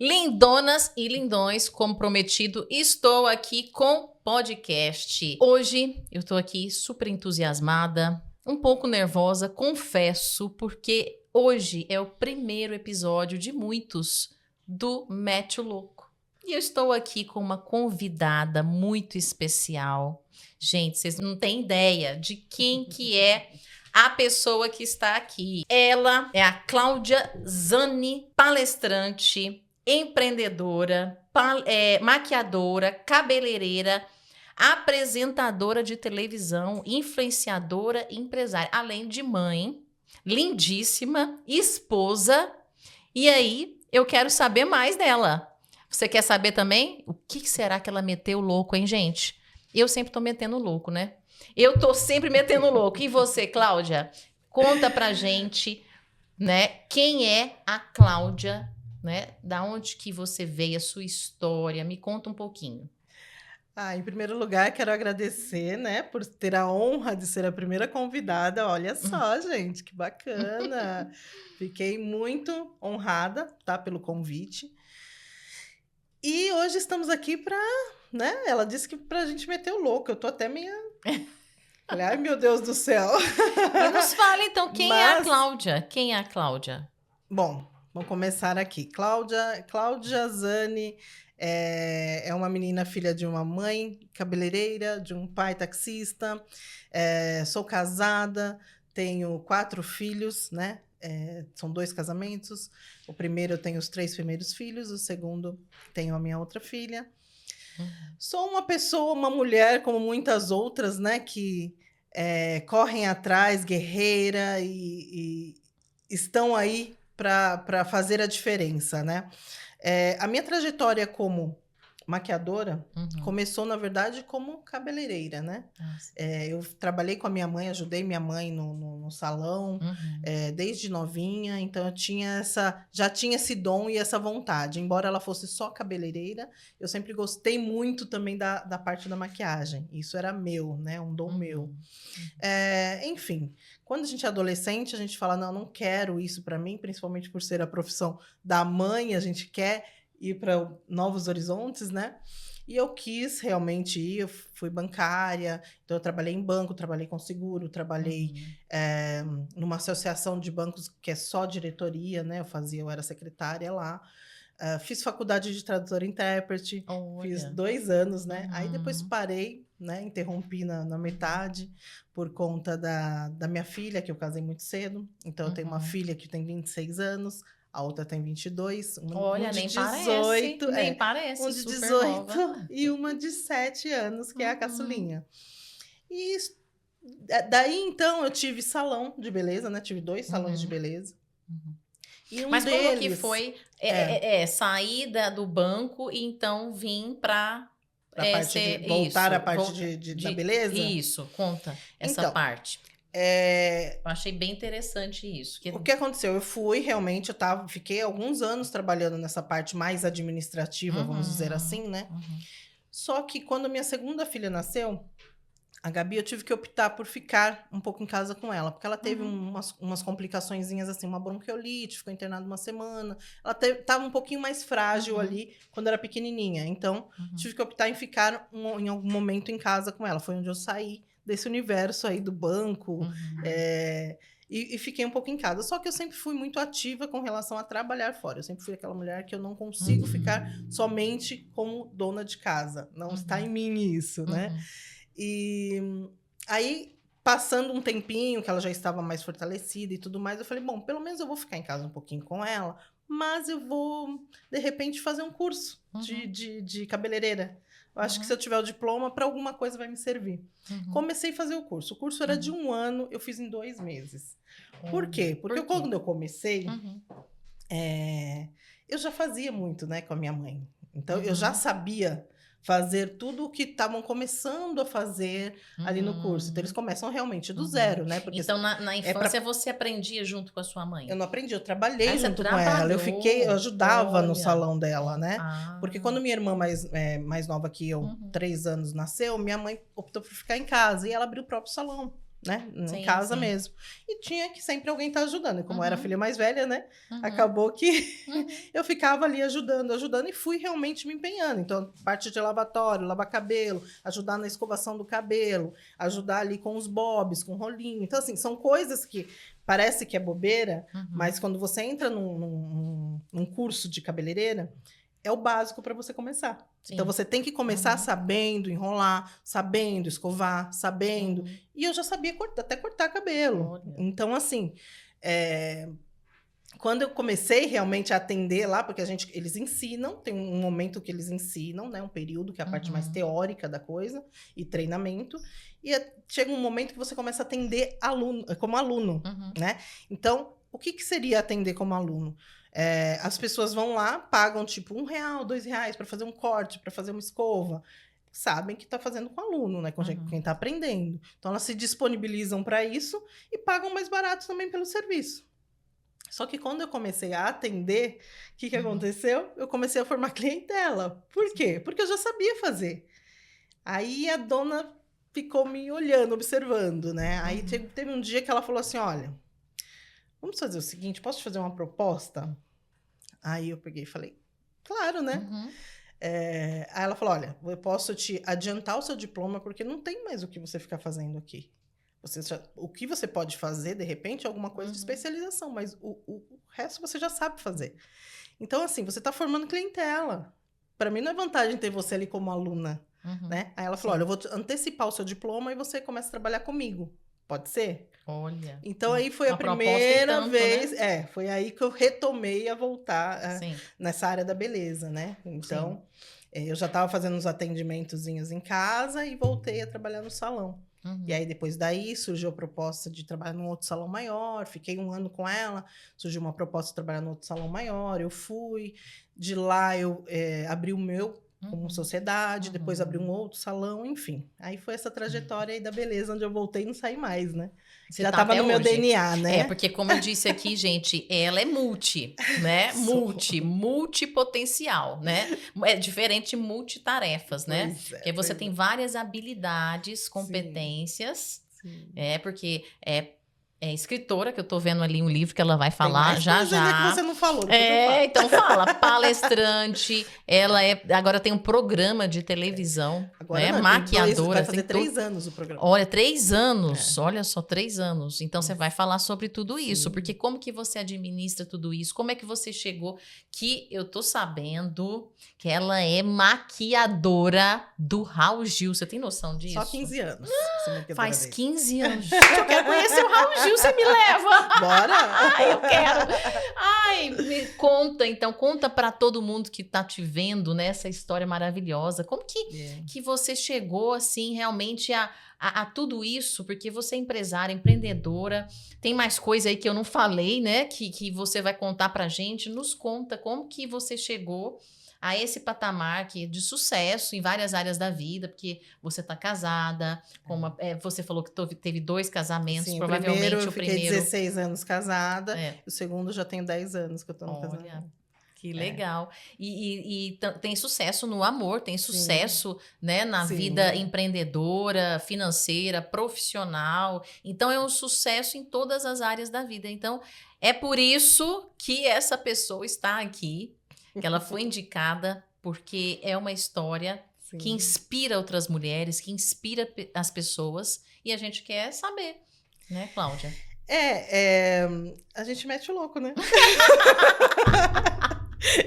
Lindonas e lindões, como prometido, estou aqui com podcast. Hoje eu tô aqui super entusiasmada, um pouco nervosa, confesso, porque hoje é o primeiro episódio de muitos do Mete o Louco. E eu estou aqui com uma convidada muito especial. Gente, vocês não têm ideia de quem que é a pessoa que está aqui. Ela é a Cláudia Zani, palestrante, empreendedora, maquiadora, cabeleireira, apresentadora de televisão, influenciadora e empresária, além de mãe, lindíssima, esposa. E aí, eu quero saber mais dela. Você quer saber também? O que será que ela meteu louco, hein, gente? Eu sempre tô metendo louco, né? Eu tô sempre metendo louco. E você, Cláudia? Conta pra gente, né? Quem é a Cláudia, né? Da onde que você veio, a sua história? Me conta um pouquinho. Em primeiro lugar, quero agradecer, né, por ter a honra de ser a primeira convidada. Olha só, gente, que bacana. Fiquei muito honrada, tá, pelo convite. E hoje estamos aqui para, né, ela disse que pra gente meter o louco. Eu tô até meio... Falei, ai, meu Deus do céu. E nos fala, então, quem é a Mas, Cláudia? Quem é a Cláudia? bom, vamos começar aqui. Cláudia Zani é uma menina filha de uma mãe cabeleireira, de um pai taxista. Sou casada, tenho 4 filhos, né? São 2 casamentos. O primeiro eu tenho os 3 primeiros filhos, o segundo tenho a minha outra filha. Sou uma pessoa, uma mulher, como muitas outras, né? Que correm atrás, guerreira e estão aí para fazer a diferença, né? A minha trajetória como maquiadora começou, na verdade, como cabeleireira, né? Eu trabalhei com a minha mãe, ajudei minha mãe no salão, desde novinha, então já tinha esse dom e essa vontade. Embora ela fosse só cabeleireira, eu sempre gostei muito também da parte da maquiagem. Isso era meu, né? Um dom meu. Enfim, quando a gente é adolescente, a gente fala, não quero isso para mim, principalmente por ser a profissão da mãe, a gente quer ir para novos horizontes, né? E eu quis realmente ir, eu fui bancária, então eu trabalhei em banco, trabalhei com seguro, trabalhei numa associação de bancos que é só diretoria, né? Eu era secretária lá. Fiz faculdade de tradutor e intérprete, fiz 2 anos, né? Aí depois parei, né? Interrompi na metade por conta da minha filha, que eu casei muito cedo. Então, eu tenho uma filha que tem 26 anos, a outra tem 22, Olha, um de nem 18, parece, nem parece, um de super 18 nova. e uma de 7 anos, que é a caçulinha. E daí, então, eu tive salão de beleza, né? Tive 2 salões de beleza. E Mas como que foi sair do banco e então vir para voltar à parte da beleza? Isso, conta essa Então, parte. Eu achei bem interessante isso. O que aconteceu? Eu fui realmente, fiquei alguns anos trabalhando nessa parte mais administrativa, vamos dizer assim, né? Só que quando minha segunda filha nasceu, a Gabi, eu tive que optar por ficar um pouco em casa com ela, porque ela teve umas complicaçõezinhas, assim, uma bronquiolite, ficou internada 1 semana. Ela estava um pouquinho mais frágil ali quando era pequenininha. Então, tive que optar em ficar em algum momento em casa com ela. Foi onde eu saí desse universo aí do banco. E fiquei um pouco em casa. Só que eu sempre fui muito ativa com relação a trabalhar fora. Eu sempre fui aquela mulher que eu não consigo ficar somente como dona de casa. Não está em mim isso, né? E aí, passando um tempinho, que ela já estava mais fortalecida e tudo mais, eu falei, bom, pelo menos eu vou ficar em casa um pouquinho com ela, mas eu vou, de repente, fazer um curso de cabeleireira. Eu acho que se eu tiver o diploma, para alguma coisa vai me servir. Comecei a fazer o curso. O curso era de 1 ano, eu fiz em 2 meses. Por quê? Porque quando eu comecei, eu já fazia muito, né, com a minha mãe. Então, eu já sabia fazer tudo o que estavam começando a fazer ali no curso. Então, eles começam realmente do zero, né? Porque então, na infância, você aprendia junto com a sua mãe? Eu não aprendi, eu trabalhei junto com ela. Eu ajudava no salão dela, né? Porque quando minha irmã mais nova que eu, 3 anos, nasceu, minha mãe optou por ficar em casa. E ela abriu o próprio salão. né? Em Sim, casa sim. mesmo. E tinha que sempre alguém estar ajudando. E como eu era a Uhum. filha mais velha, né? Uhum. Acabou que Uhum. eu ficava ali ajudando e fui realmente me empenhando. Então, parte de lavatório, lavar cabelo, ajudar na escovação do cabelo, ajudar ali com os bobs, com o rolinho. Então, assim, são coisas que parece que é bobeira, Uhum. mas quando você entra num curso de cabeleireira, é o básico para você começar. Sim. Então, você tem que começar sabendo enrolar, sabendo escovar, sabendo. Uhum. E eu já sabia até cortar cabelo. Olha. Então, assim, quando eu comecei realmente a atender lá, porque eles ensinam, tem um momento que eles ensinam, né? Um período que é a parte mais teórica da coisa e treinamento. E chega um momento que você começa a atender como aluno, Uhum. né? Então, o que seria atender como aluno? As pessoas vão lá, pagam tipo R$1, R$2 para fazer um corte, para fazer uma escova. Sabem que está fazendo com aluno, né? Com quem está aprendendo. Então, elas se disponibilizam para isso e pagam mais barato também pelo serviço. Só que quando eu comecei a atender, o que aconteceu? Eu comecei a formar clientela. Por quê? Porque eu já sabia fazer. Aí a dona ficou me olhando, observando, né? Aí teve um dia que ela falou assim: olha, vamos fazer o seguinte, posso te fazer uma proposta? Aí eu peguei e falei, claro, né? Aí ela falou: olha, eu posso te adiantar o seu diploma, porque não tem mais o que você ficar fazendo aqui. O que você pode fazer, de repente, é alguma coisa de especialização, mas o resto você já sabe fazer. Então, assim, você está formando clientela. Para mim, não é vantagem ter você ali como aluna, né? Aí ela falou: olha, eu vou antecipar o seu diploma e você começa a trabalhar comigo. Pode ser? Olha. Então, aí foi a primeira vez... Né? Foi aí que eu retomei a voltar nessa área da beleza, né? Então, eu já estava fazendo uns atendimentozinhos em casa e voltei a trabalhar no salão. E aí, depois daí, surgiu a proposta de trabalhar num outro salão maior. Fiquei 1 ano com ela. Surgiu uma proposta de trabalhar num outro salão maior. Eu fui. De lá, eu abri o meu como sociedade. Depois, abri um outro salão. Enfim, aí foi essa trajetória aí da beleza, onde eu voltei e não saí mais, né? Você já tá estava no meu hoje. DNA, né? Porque como eu disse aqui, gente, ela é multi, né? Multipotencial, né? É diferente de multitarefas, né? Porque você tem várias habilidades, competências, porque é escritora, que eu tô vendo ali um livro que ela vai falar já. Ainda que você não falou. Então fala, palestrante, agora tem um programa de televisão, agora né? Não, Maquiadora. Vai fazer 3 anos o programa. Olha, 3 anos, olha só, 3 anos. Então você vai falar sobre tudo isso, porque como que você administra tudo isso? Como é que você chegou? Que eu tô sabendo que ela é maquiadora do Raul Gil, você tem noção disso? Só 15 anos. Faz 15 anos. Eu quero conhecer o Raul Gil, você me leva? Bora! Ai, eu quero. Ai, me conta, então, conta para todo mundo que tá te vendo, né, essa história maravilhosa. Como que você chegou, assim, realmente a tudo isso? Porque você é empresária, empreendedora, tem mais coisa aí que eu não falei, né, que você vai contar pra gente. Nos conta como que você chegou a esse patamar de sucesso em várias áreas da vida, porque você está casada, você falou que teve 2 casamentos, Sim, provavelmente eu fiquei 16 anos casada, o segundo já tenho 10 anos que eu estou no casamento. Que legal. E tem sucesso no amor, tem sucesso, né, na vida empreendedora, financeira, profissional. Então, é um sucesso em todas as áreas da vida. Então, é por isso que essa pessoa está aqui, que ela foi indicada, porque é uma história que inspira outras mulheres, que inspira as pessoas, e a gente quer saber, né, Cláudia? A gente mete o louco, né?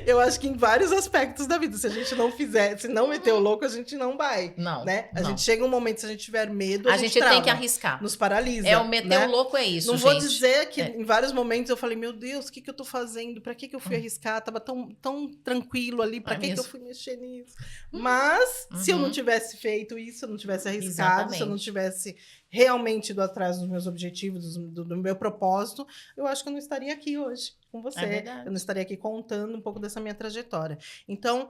Eu acho que em vários aspectos da vida, se a gente não fizer, se não meter o louco, a gente não vai. Não, né? A gente chega um momento, se a gente tiver medo, a gente tem que arriscar. Nos paralisa. O meter o louco é isso, não gente. Vou dizer que em vários momentos eu falei, meu Deus, o que eu tô fazendo? Pra que eu fui arriscar? Tava tão tranquilo ali, pra que eu fui mexer nisso? Mas, se eu não tivesse feito isso, se eu não tivesse arriscado, se eu não tivesse realmente ido atrás dos meus objetivos, do meu propósito, eu acho que eu não estaria aqui hoje com você. Eu não estaria aqui contando um pouco dessa minha trajetória. Então,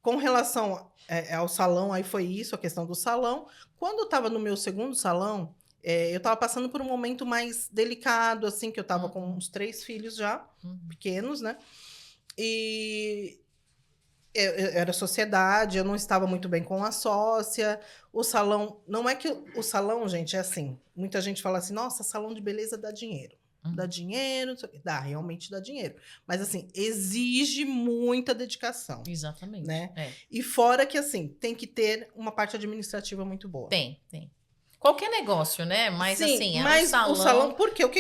com relação ao salão, aí foi isso, a questão do salão. Quando eu estava no meu segundo salão, eu estava passando por um momento mais delicado, assim, que eu estava com uns 3 filhos já, pequenos, né? E Eu era sociedade, eu não estava muito bem com a sócia. O salão, não é que o salão, gente, é assim. Muita gente fala assim, nossa, salão de beleza dá dinheiro. Dá dinheiro, não sei o quê. Dá, realmente dá dinheiro. Mas, assim, exige muita dedicação. Exatamente. Né? É. E fora que, assim, tem que ter uma parte administrativa muito boa. Tem. Qualquer negócio, né? Mas, Sim, assim, mas o salão... porque o que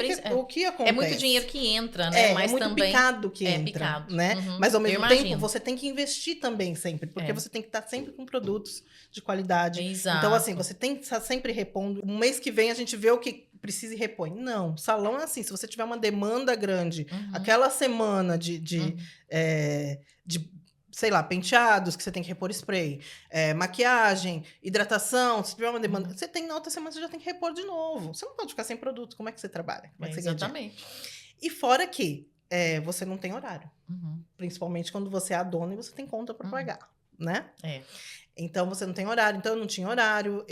acontece? É muito dinheiro que entra, né? Mas é muito também picado que entra, picado. né? Uhum. Mas ao Eu mesmo tempo imagino. você tem que investir também sempre, porque você tem que estar sempre com produtos de qualidade. Exato. Então assim, você tem que estar sempre repondo. Um mês que vem a gente vê o que precisa e repõe. Não, salão é assim, se você tiver uma demanda grande, aquela semana de sei lá, penteados, que você tem que repor spray, maquiagem, hidratação, se tiver uma demanda, você tem na outra semana, você já tem que repor de novo. Você não pode ficar sem produto. Como é que você trabalha? Como é que você ganha dinheiro? Exatamente. E fora que você não tem horário. Principalmente quando você é a dona e você tem conta para pagar, né? Então, você não tem horário. Então, eu não tinha horário.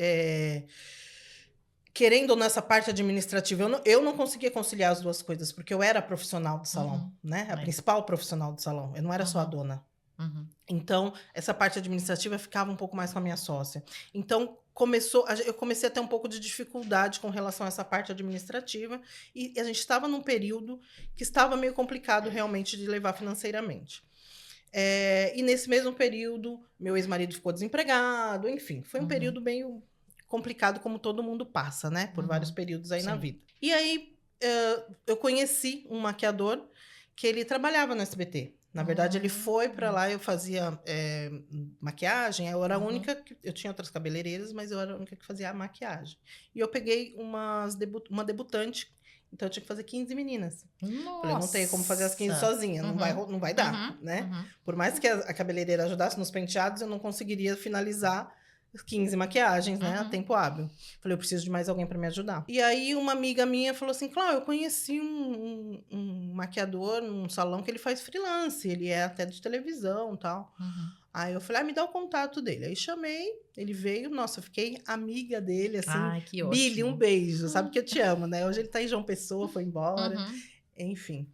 Querendo ou não, essa parte administrativa, eu não conseguia conciliar as duas coisas, porque eu era profissional do salão, né? A principal profissional do salão. Eu não era só a dona. Então, essa parte administrativa ficava um pouco mais com a minha sócia. Então, eu comecei a ter um pouco de dificuldade com relação a essa parte administrativa, e a gente estava num período que estava meio complicado realmente de levar financeiramente. E nesse mesmo período, meu ex-marido ficou desempregado, enfim, foi um período meio complicado, como todo mundo passa, né? Por vários períodos aí na vida. E aí, eu conheci um maquiador que ele trabalhava no SBT. Na verdade, ele foi para lá, eu fazia maquiagem, eu era a única, eu tinha outras cabeleireiras, mas eu era a única que fazia a maquiagem. E eu peguei uma debutante, então eu tinha que fazer 15 meninas. Nossa. Falei, eu não tenho como fazer as 15 sozinha, não vai dar, né? Por mais que a cabeleireira ajudasse nos penteados, eu não conseguiria finalizar 15 maquiagens, né, a tempo hábil. Falei, eu preciso de mais alguém para me ajudar. E aí, uma amiga minha falou assim, Cláudia, eu conheci um maquiador num salão que ele faz freelance, ele é até de televisão e tal. Aí eu falei, me dá o contato dele. Aí chamei, ele veio, nossa, eu fiquei amiga dele, assim. Ai, que ótimo. Billy, um beijo, sabe que eu te amo, né? Hoje ele tá em João Pessoa, foi embora, enfim.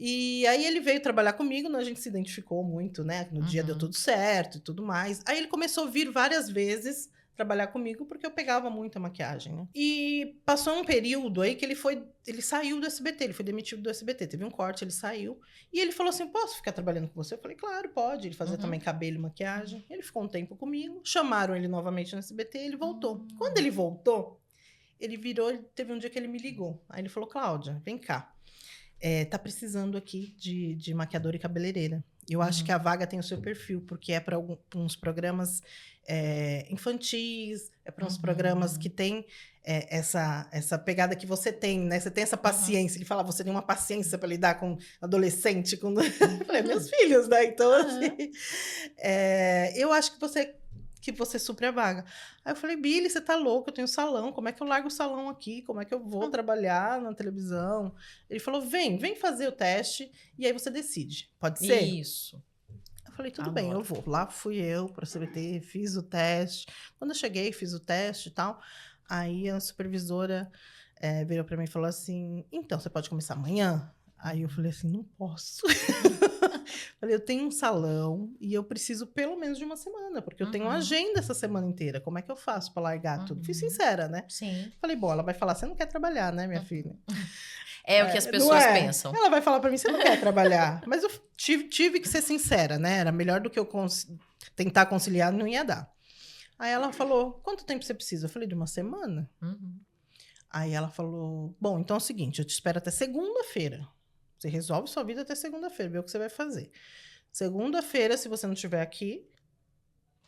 E aí ele veio trabalhar comigo, a gente se identificou muito, né? No dia deu tudo certo e tudo mais. Aí ele começou a vir várias vezes trabalhar comigo, porque eu pegava muita maquiagem, né? E passou um período aí que ele saiu do SBT, ele foi demitido do SBT. Teve um corte, ele saiu. E ele falou assim, posso ficar trabalhando com você? Eu falei, claro, pode. Ele fazia também cabelo e maquiagem. Ele ficou um tempo comigo, chamaram ele novamente no SBT e ele voltou. Quando ele voltou, ele virou, teve um dia que ele me ligou. Aí ele falou, Cláudia, vem cá. Tá precisando aqui de maquiadora e cabeleireira. Eu acho que a vaga tem o seu perfil, porque é para uns programas infantis, é para uns programas que tem essa pegada que você tem, né? Você tem essa paciência. Ele fala, você tem uma paciência para lidar com adolescente, com... Eu falei, meus filhos, né? Então, assim, eu acho que você supre a vaga. Aí eu falei, Billy, você tá louco, eu tenho salão, como é que eu largo o salão aqui? Como é que eu vou trabalhar na televisão? Ele falou, vem fazer o teste e aí você decide. Pode ser? Isso. Eu falei, tudo bem, eu vou. Lá fui eu para o CBT, fiz o teste. Quando eu cheguei, fiz o teste e tal. Aí a supervisora virou para mim e falou assim, então, você pode começar amanhã? Aí eu falei assim, não posso. Falei, eu tenho um salão e eu preciso pelo menos de uma semana, porque eu tenho uma agenda essa semana inteira. Como é que eu faço para largar tudo? Fui sincera, né? Sim. Falei, bom, ela vai falar, você não quer trabalhar, né, minha filha? É o que as pessoas pensam. Ela vai falar para mim, você não quer trabalhar. Mas eu tive que ser sincera, né? Era melhor do que eu tentar conciliar, não ia dar. Aí ela falou, quanto tempo você precisa? Eu falei, de uma semana. Aí ela falou, bom, então é o seguinte, eu te espero até segunda-feira. Você resolve sua vida até segunda-feira, vê o que você vai fazer. Segunda-feira, se você não estiver aqui,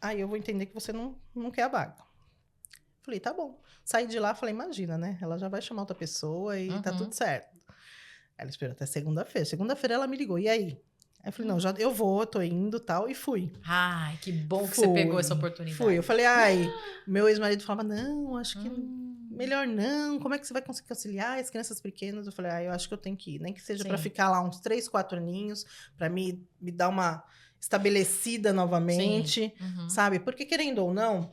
aí eu vou entender que você não quer a vaga. Falei, tá bom. Saí de lá, falei, imagina, né? Ela já vai chamar outra pessoa e tá tudo certo. Ela esperou até segunda-feira. Segunda-feira ela me ligou, e aí? Aí eu falei, não, já eu vou, tô indo tal, e fui. Ai, que bom que você pegou essa oportunidade. Fui, eu falei, meu ex-marido falava, não, acho que melhor não, como é que você vai conseguir conciliar as crianças pequenas? Eu falei, eu acho que eu tenho que ir, nem que seja para ficar lá uns 3, 4 aninhos, para me dar uma estabelecida novamente, sabe? Porque querendo ou não,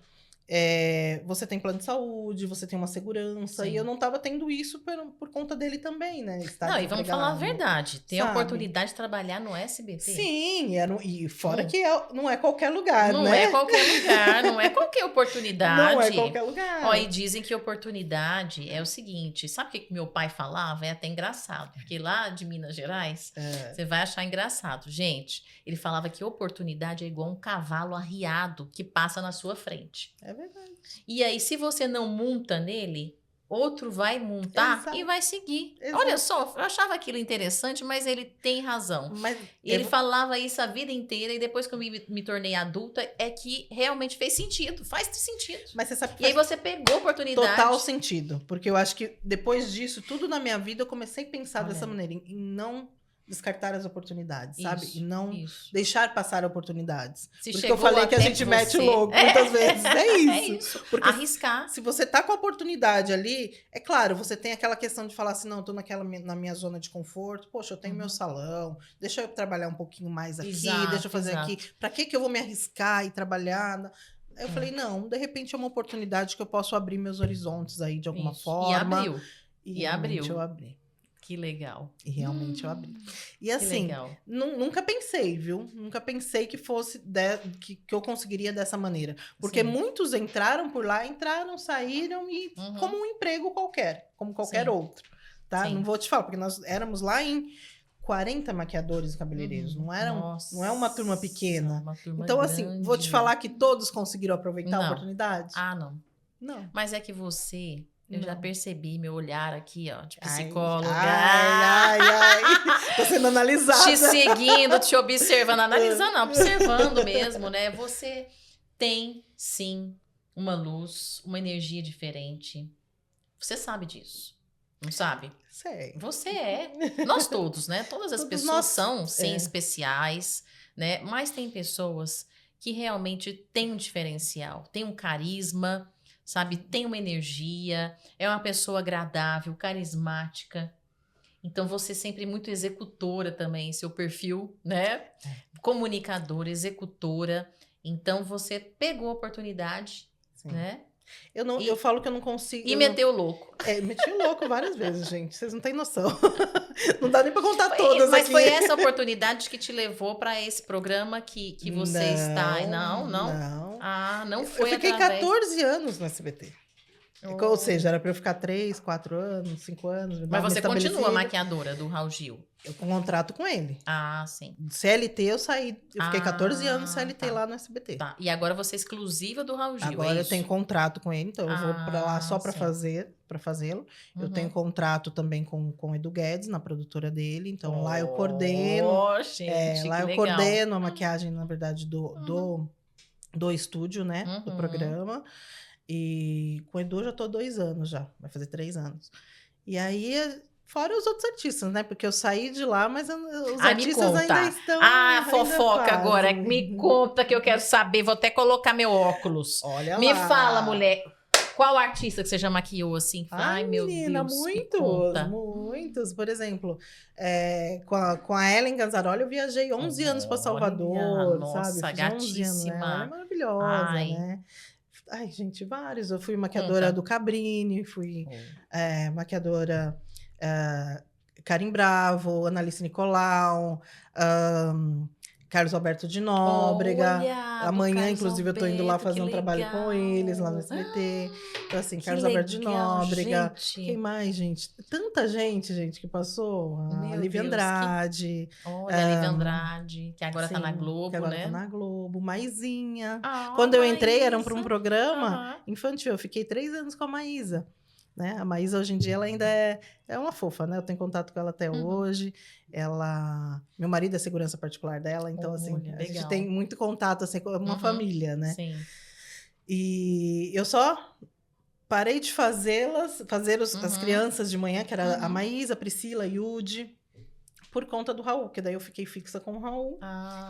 você tem plano de saúde, você tem uma segurança. Sim. E eu não estava tendo isso por conta dele também, né? Estar Não, e vamos falar a desempregado, verdade. Ter a sabe? oportunidade de trabalhar no SBT. Sim, e fora que não é qualquer lugar, Não né? é qualquer lugar, não é qualquer oportunidade. Não é qualquer lugar. Ó, e dizem que oportunidade é o seguinte, sabe o que meu pai falava? É até engraçado, porque lá de Minas Gerais, você vai achar engraçado. Gente, ele falava que oportunidade é igual um cavalo arriado que passa na sua frente. É verdade. E aí, se você não monta nele, outro vai montar Exato. e vai seguir. Exato. Olha só, eu achava aquilo interessante, mas ele tem razão. Mas E ele falava isso a vida inteira, e depois que eu me tornei adulta, é que realmente fez sentido. Faz sentido. Mas você sabe que E aí você pegou a oportunidade. total sentido. Porque eu acho que depois disso, tudo na minha vida, eu comecei a pensar Olha. dessa maneira, em não descartar as oportunidades, sabe? Isso, E não isso. deixar passar oportunidades. Se Porque eu chegou falei que a até gente mete o você- louco muitas vezes. É É isso. isso. Porque Arriscar. se você tá com a oportunidade ali, é claro, você tem aquela questão de falar assim, não, eu tô na minha zona de conforto, poxa, eu tenho meu salão, deixa eu trabalhar um pouquinho mais aqui, Exato, deixa eu fazer exato. aqui. Pra que eu vou me arriscar e trabalhar? Aí eu falei, não, de repente é uma oportunidade que eu posso abrir meus horizontes aí de alguma Isso. forma. E abriu. E E realmente abriu. eu abri. Que legal. E realmente eu abri. E Que assim, legal. nunca pensei, viu? Nunca pensei que fosse que eu conseguiria dessa maneira. Porque Sim. muitos entraram por lá, saíram e como um emprego qualquer, como qualquer Sim. outro, tá? Sim. Não vou te falar, porque nós éramos lá em 40 maquiadores e cabeleireiros, não é uma turma pequena. Uma turma Então assim, vou te grande. falar que todos conseguiram aproveitar a Não. oportunidade? Ah, não. Não. Mas é que você, eu já Não. percebi meu olhar aqui, ó, de Ai, psicóloga. ai. Tô sendo analisada. Te seguindo, te observando, analisando, não, observando mesmo, né? Você tem, sim, uma luz, uma energia diferente. Você sabe disso, não sabe? Sei. Você é. Nós todos, né? Todas as Todos pessoas nós, são, sim, é. especiais, né? Mas tem pessoas que realmente têm um diferencial, têm um carisma, sabe? Tem uma energia, é uma pessoa agradável, carismática. Então, você sempre muito executora também, seu perfil, né? Comunicadora, executora. Então, você pegou a oportunidade, Sim. né? Eu falo que eu não consigo. E meteu o louco. Meti o louco várias vezes, gente. Vocês não têm noção. Não dá nem pra contar todas Mas aqui. foi essa oportunidade que te levou para esse programa que você está? Não. Não. Ah, não foi Eu fiquei através... 14 anos no SBT. Ou seja, era pra eu ficar 3, 4 anos, 5 anos. Mas você continua estabelecida. maquiadora do Raul Gil? Eu com contrato com ele. Ah, sim. CLT eu saí. Eu fiquei 14 anos CLT tá. lá no SBT. Tá. E agora você é exclusiva do Raul Gil, Agora é eu isso? tenho contrato com ele, então eu vou pra lá só pra sim. fazê-lo. Eu Uhum. tenho contrato também com o Edu Guedes, na produtora dele. Então lá eu coordeno. Oh, gente, Lá que eu legal. coordeno a maquiagem, na verdade, do estúdio, né? Do Uhum. programa. E com o Edu eu já tô há 2 anos já. Vai fazer 3 anos. E aí, fora os outros artistas, né? Porque eu saí de lá, mas os Me artistas conta. ainda estão. Ah, ainda fofoca fazem. agora. Me conta que eu quero saber. Vou até colocar meu óculos. Olha Me lá. fala, mulher. Qual artista que você já maquiou assim? Ai, meu menina, Deus, me muitos, conta. muitos. Por exemplo, com a Ellen Ganzaroli, eu viajei 11 anos para Salvador, Olha, nossa, sabe? Fiz 11 anos, né? gatíssima. Ela é maravilhosa, Ai. né? Ai, gente, vários. Eu fui maquiadora do Cabrini, fui maquiadora Karim Bravo, Analice Nicolau, Carlos Alberto de Nóbrega. Olha, Amanhã, do Carlos inclusive, eu tô indo lá Alberto, fazer que um trabalho legal. com eles lá no SBT. Então, assim, Que Carlos Alberto de legal, Nóbrega. gente. Quem mais, gente? Tanta gente que passou. A Meu Lívia Deus, Andrade. Olha, a Lívia Andrade, que agora tá na Sim, Globo, que agora né? tá na Globo. Maisinha. Ah, Quando eu entrei, era Maísa. para um programa Aham. infantil. Eu fiquei 3 anos com a Maísa. Né? A Maísa, hoje em dia, ela ainda é uma fofa, né? Eu tenho contato com ela até hoje. Meu marido é segurança particular dela, então, assim, Olha, a gente legal. tem muito contato, assim, com uma família, né? Sim. E eu só parei de fazer as crianças de manhã, que era a Maísa, a Priscila, a Yudi, por conta do Raul, que daí eu fiquei fixa com o Raul.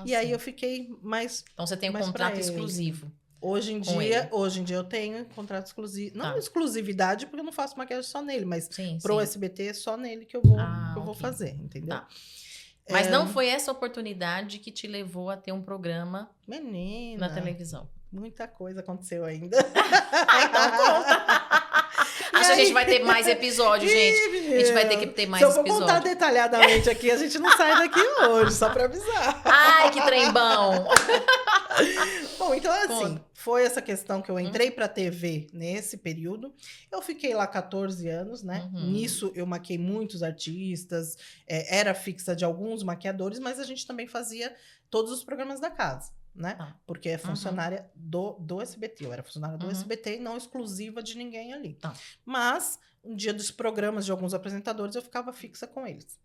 E aí eu fiquei mais. Então você tem um mais contrato pra ele. exclusivo. Hoje em com dia ele. eu tenho contrato exclusivo. Não Tá. exclusividade, porque eu não faço maquiagem só nele, mas Sim, pro sim. SBT é só nele que eu vou ok. fazer, entendeu? Tá. Mas não foi essa oportunidade que te levou a ter um programa Menina, na televisão. muita coisa aconteceu ainda. Então conta. Acho que a gente vai ter mais episódios, gente. A gente vai ter que ter mais Se eu for episódios. contar detalhadamente aqui, a gente não sai daqui hoje, só pra avisar. Ai, que trem bom. Bom, então assim, Conta. foi essa questão que eu entrei pra TV nesse período. Eu fiquei lá 14 anos, né? Uhum. Nisso eu maquiei muitos artistas, era fixa de alguns maquiadores, mas a gente também fazia todos os programas da casa, né? Tá. Porque é funcionária do SBT. Eu era funcionária do Uhum. SBT e não exclusiva de ninguém ali. Tá. Mas, um dia dos programas de alguns apresentadores, eu ficava fixa com eles.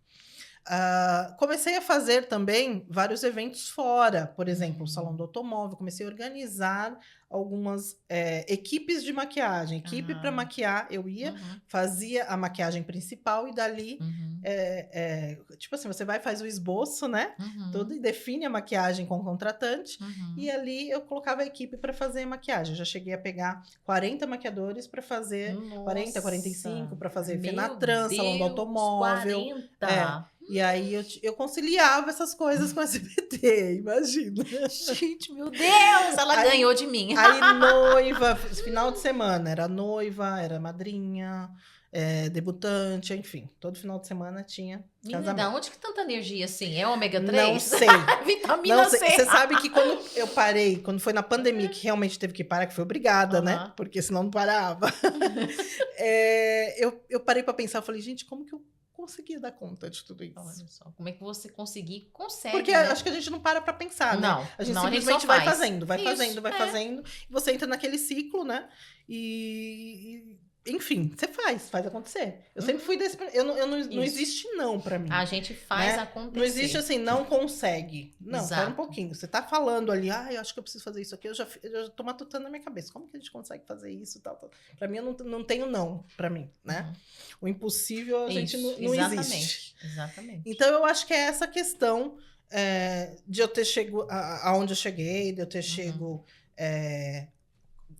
Comecei a fazer também vários eventos fora, por exemplo, o Salão do Automóvel. Comecei a organizar algumas equipes de maquiagem. Equipe para maquiar, eu ia, Uhum. fazia a maquiagem principal e dali, Uhum. tipo assim, você vai faz o esboço, né? Uhum. Tudo e define a maquiagem com o contratante. Uhum. E ali eu colocava a equipe para fazer a maquiagem. Eu já cheguei a pegar 40 maquiadores para fazer, 40, 45 para fazer Meu Fenatran, Salão do Deus, Automóvel. 40. E aí eu conciliava essas coisas com a SBT, imagina. Gente, meu Deus, ela Aí- ganhou de mim. Aí noiva, final de semana, era noiva, era madrinha, debutante, enfim. Todo final de semana tinha Menina, casamento. da onde que tanta energia assim? É ômega 3? Não sei. Vitamina Não sei. C. Você sabe que quando eu parei, quando foi na pandemia que realmente teve que parar, que foi obrigada, né? Aham. Porque senão não parava. Eu parei pra pensar, eu falei, gente, como que eu conseguia dar conta de tudo isso? Olha só, como é que você consegue, Porque né? acho que a gente não para pra pensar, né? Não, A gente não, simplesmente só vai faz. fazendo, vai Isso, fazendo, vai é. fazendo. E você entra naquele ciclo, né? Enfim, você faz acontecer. Eu sempre fui desse. Não Isso. existe não pra mim. A gente faz Né? acontecer. Não existe assim, não consegue. Não, Exato. espera um pouquinho. Você tá falando ali, eu acho que eu preciso fazer isso aqui, eu já tô matutando na minha cabeça. Como que a gente consegue fazer isso tal, tal? Pra mim, eu não tenho não, pra mim, né? Uhum. O impossível, a gente Isso, não exatamente, existe. Exatamente. Então, eu acho que é essa questão de eu ter chego aonde eu cheguei, de eu ter chego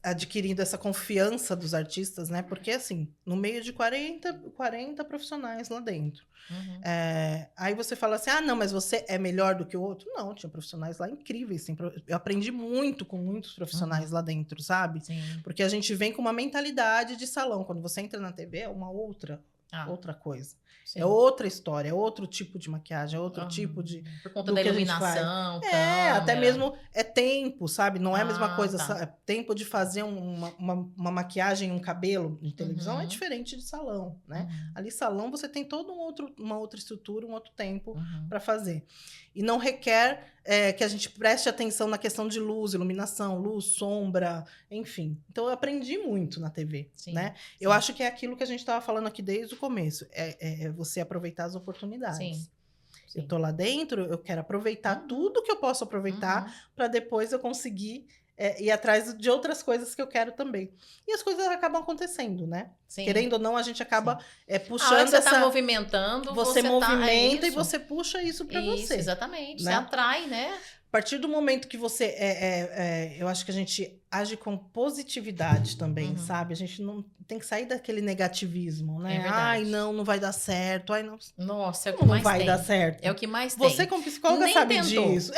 adquirindo essa confiança dos artistas, né? Porque, assim, no meio de 40 profissionais lá dentro. Uhum. Aí você fala assim, não, mas você é melhor do que o outro? Não, tinha profissionais lá incríveis. Eu aprendi muito com muitos profissionais lá dentro, sabe? Sim. Porque a gente vem com uma mentalidade de salão. Quando você entra na TV, é uma outra coisa. Sim. É outra história, é outro tipo de maquiagem, é outro Aham. tipo de... Por conta do da que a gente iluminação, até câmera. mesmo é tempo, sabe? Não é a mesma coisa. Tá. É tempo de fazer uma maquiagem, um cabelo de televisão é Uhum. diferente de salão, né? Uhum. Ali, salão, você tem toda uma outra estrutura, um outro tempo Uhum. para fazer. E não requer que a gente preste atenção na questão de luz, iluminação, luz, sombra, enfim. Então, eu aprendi muito na TV, Sim, né? sim. Eu acho que é aquilo que a gente estava falando aqui desde o começo. É você aproveitar as oportunidades. Sim. Eu tô lá dentro, eu quero aproveitar Uhum. tudo que eu posso aproveitar para depois eu conseguir ir atrás de outras coisas que eu quero também. E as coisas acabam acontecendo, né? Sim. Querendo ou não, a gente acaba A hora puxando que você essa... tá movimentando, Você movimenta é e isso. você puxa isso para Isso, você. exatamente. né? Você atrai, né? A partir do momento que você eu acho que a gente age com positividade também, Uhum. sabe? A gente não tem que sair daquele negativismo, né? É verdade. Ai, não vai dar certo. Ai, não Nossa, é o que não mais vai tem. dar certo. É o que mais tem. Você, como psicóloga, Nem sabe tentou. disso.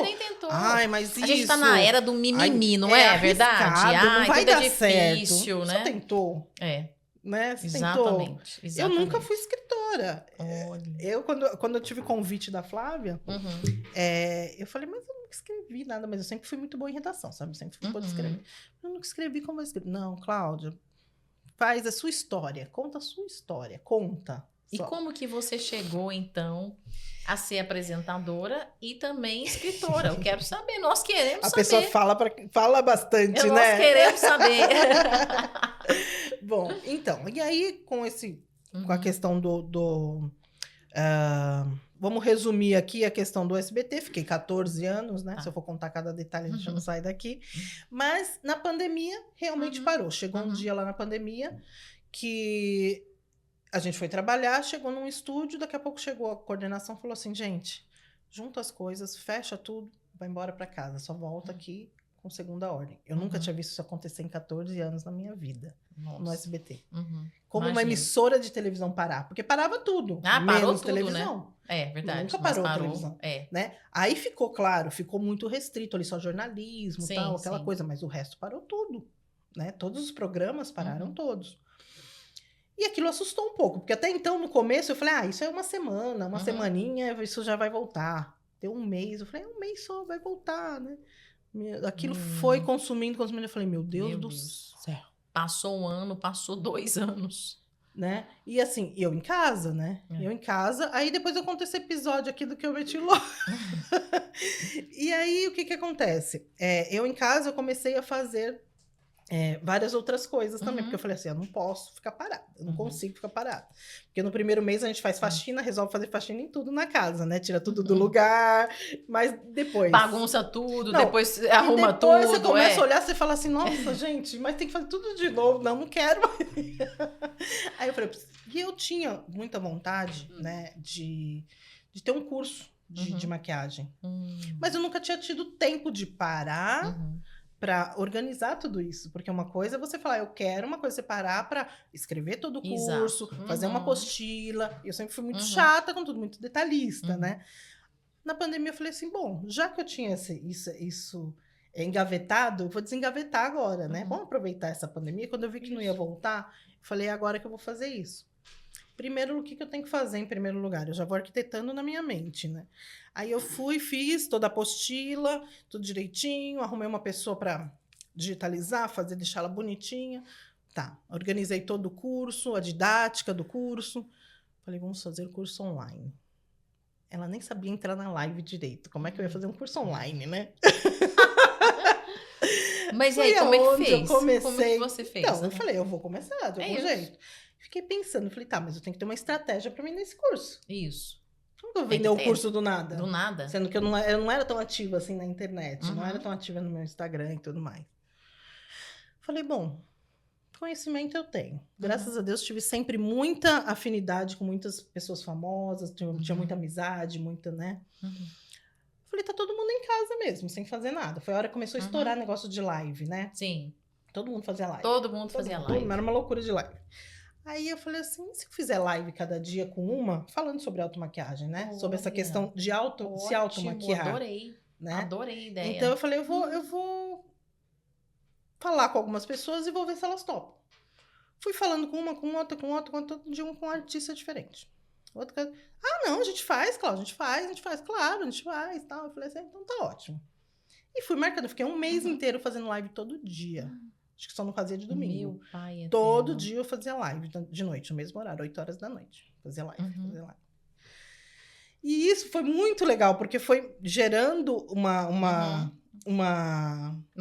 Nem tentou. Ai, mas isso... A gente tá na era do mimimi, não é verdade? arriscado, não vai tudo é dar difícil, certo. né? Você tentou, É, né? Você tentou. exatamente. Eu nunca fui escritora. Olha. Eu, quando eu tive convite da Flávia, Uhum. eu falei, mas eu nunca escrevi nada, mas eu sempre fui muito boa em redação, sabe? Eu sempre fui boa de escrever. Eu nunca escrevi como eu escrevi. Não, Cláudia, faz a sua história, conta a sua história, conta. E só. como que você chegou, então, a ser apresentadora e também escritora? Eu quero saber, nós queremos A saber. pessoa fala bastante, Nós né? queremos saber. Bom, então, e aí com a Uhum. questão vamos resumir aqui a questão do SBT. Fiquei 14 anos, né? Tá. Se eu for contar cada detalhe, a gente não sai daqui. Mas na pandemia, realmente parou. Chegou um dia lá na pandemia que a gente foi trabalhar, chegou num estúdio, daqui a pouco chegou a coordenação e falou assim, gente, junta as coisas, fecha tudo, vai embora para casa, só volta aqui com segunda ordem. Eu nunca tinha visto isso acontecer em 14 anos na minha vida, no SBT. Como uma emissora de televisão parar. Porque parava tudo, menos tudo, televisão. Né? É verdade. Nunca parou a televisão. Né? Aí ficou, claro, ficou muito restrito ali, só jornalismo, sim, tal, aquela coisa. Mas o resto parou tudo. Né? Todos os programas pararam todos. E aquilo assustou um pouco. Porque até então, no começo, eu falei, isso é uma semana, uma semaninha, isso já vai voltar. Deu um mês, eu falei, um mês só, vai voltar, né? Aquilo foi consumindo. Eu falei, meu Deus do céu. Passou 1 ano, passou 2 anos. Né? E assim, eu em casa, né? Eu em casa. Aí depois aconteceu esse episódio aqui do que eu meti louco. E aí, o que acontece? Eu em casa, eu comecei a fazer várias outras coisas também. Porque eu falei assim, eu não posso ficar parada. Eu não consigo ficar parada. Porque no primeiro mês a gente faz faxina, resolve fazer faxina em tudo na casa, né? Tira tudo do lugar. Mas depois... Bagunça tudo, depois arruma tudo. Depois você começa a olhar, você fala assim, nossa, gente, mas tem que fazer tudo de novo. Não quero mais. Aí eu falei, e eu tinha muita vontade, né, de ter um curso de maquiagem. Mas eu nunca tinha tido tempo de parar para organizar tudo isso. Porque uma coisa é você falar, eu quero, uma coisa é parar para escrever todo o curso, fazer uma apostila. Eu sempre fui muito chata com tudo, muito detalhista, né? Na pandemia eu falei assim, bom, já que eu tinha isso engavetado, eu vou desengavetar agora, né? Vamos aproveitar essa pandemia. Quando eu vi que não ia voltar, eu falei, é agora que eu vou fazer isso. Primeiro, o que eu tenho que fazer em primeiro lugar? Eu já vou arquitetando na minha mente, né? Aí eu fiz toda a apostila, tudo direitinho, arrumei uma pessoa para digitalizar, deixá-la bonitinha. Tá, organizei todo o curso, a didática do curso. Falei, vamos fazer o curso online. Ela nem sabia entrar na live direito. Como é que eu ia fazer um curso online, né? Mas e aí, como é que fez? Eu comecei... Como é que você fez? Então, eu falei, eu vou começar de algum jeito. Fiquei pensando, falei, tá, mas eu tenho que ter uma estratégia para vender esse curso. Isso. Como que eu vou vender o curso do nada? Do nada. Sendo que eu não era tão ativa assim na internet, não era tão ativa no meu Instagram e tudo mais. Falei, bom, conhecimento eu tenho. Graças a Deus tive sempre muita afinidade com muitas pessoas famosas, tinha muita amizade, muita, né? Falei, tá todo mundo em casa mesmo, sem fazer nada. Foi a hora que começou a estourar negócio de live, né? Sim. Todo mundo fazia live. Todo mundo fazia live. Era uma loucura de live. Aí eu falei assim, se eu fizer live cada dia com uma, falando sobre automaquiagem, né? Sobre essa questão de se automaquiar. Adorei. Né? Adorei a ideia. Então eu falei, eu vou falar com algumas pessoas e vou ver se elas topam. Fui falando com uma, com outra, todo dia com um artista diferente. Outra, não, a gente faz, Cláudia, a gente faz, claro, a gente faz, tal. Eu falei assim, então tá ótimo. E fui marcando, fiquei um mês inteiro fazendo live todo dia. Acho que só não fazia de domingo. Meu pai todo dia eu fazia live de noite, no mesmo horário, 8 horas da noite. Fazia live. E isso foi muito legal, porque foi gerando uma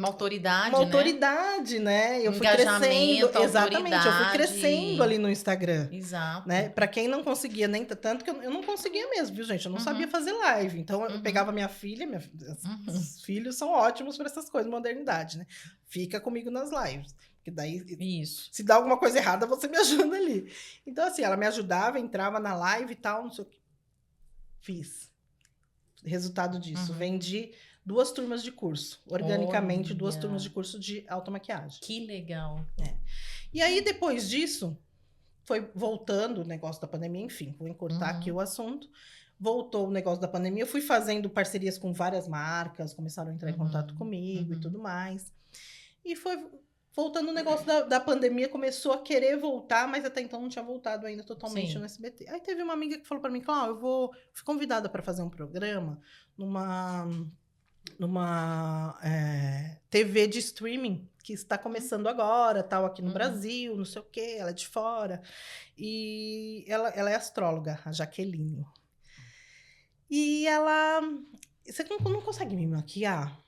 autoridade, uma autoridade, né? Eu fui crescendo, exatamente, eu fui crescendo ali no Instagram. Exato. Né? Para quem não conseguia nem tanto que eu não conseguia mesmo, viu, gente? Eu não sabia fazer live. Então eu pegava minha filha, os filhos são ótimos para essas coisas, modernidade, né? Fica comigo nas lives. Porque daí, se dá alguma coisa errada, você me ajuda ali. Então, assim, ela me ajudava, entrava na live e tal, não sei o que. Fiz. Resultado disso, vendi 2 turmas de curso. Organicamente, 2 turmas de curso de automaquiagem. Que legal. E aí, depois disso, foi voltando o negócio da pandemia, enfim, vou encurtar aqui o assunto. Voltou o negócio da pandemia, eu fui fazendo parcerias com várias marcas, começaram a entrar em contato comigo e tudo mais. E foi voltando o negócio da pandemia, começou a querer voltar, mas até então não tinha voltado ainda totalmente no SBT. Aí teve uma amiga que falou para mim, Cláudia, fui convidada para fazer um programa numa TV de streaming que está começando agora, tal, aqui no Brasil, não sei o quê, ela é de fora. E ela é astróloga, a Jaqueline. E ela... Você não consegue me maquiar?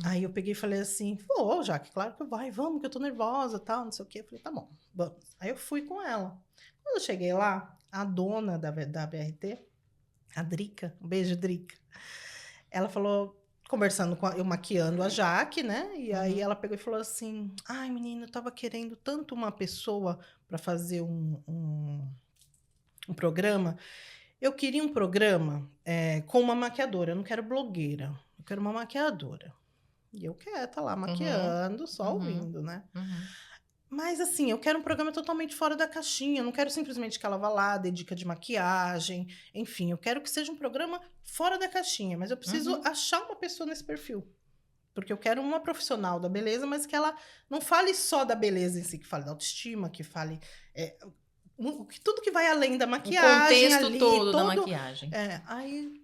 Aí eu peguei e falei assim, vou, Jaque, claro que vai, vamos, que eu tô nervosa, tal, não sei o quê. Eu falei, tá bom, vamos. Aí eu fui com ela. Quando eu cheguei lá, a dona da BRT, a Drica, um beijo, Drica, ela falou, conversando eu maquiando a Jaque, né? E aí ela pegou e falou assim, ai, menina, eu tava querendo tanto uma pessoa para fazer um programa. Eu queria um programa com uma maquiadora, eu não quero blogueira, eu quero uma maquiadora. E eu quieta lá, maquiando, só ouvindo, né? Uhum. Mas assim, eu quero um programa totalmente fora da caixinha. Eu não quero simplesmente que ela vá lá, dê dica de maquiagem. Enfim, eu quero que seja um programa fora da caixinha. Mas eu preciso achar uma pessoa nesse perfil. Porque eu quero uma profissional da beleza, mas que ela não fale só da beleza em si, que fale da autoestima, que fale tudo que vai além da O maquiagem. contexto Ali, todo da maquiagem. Aí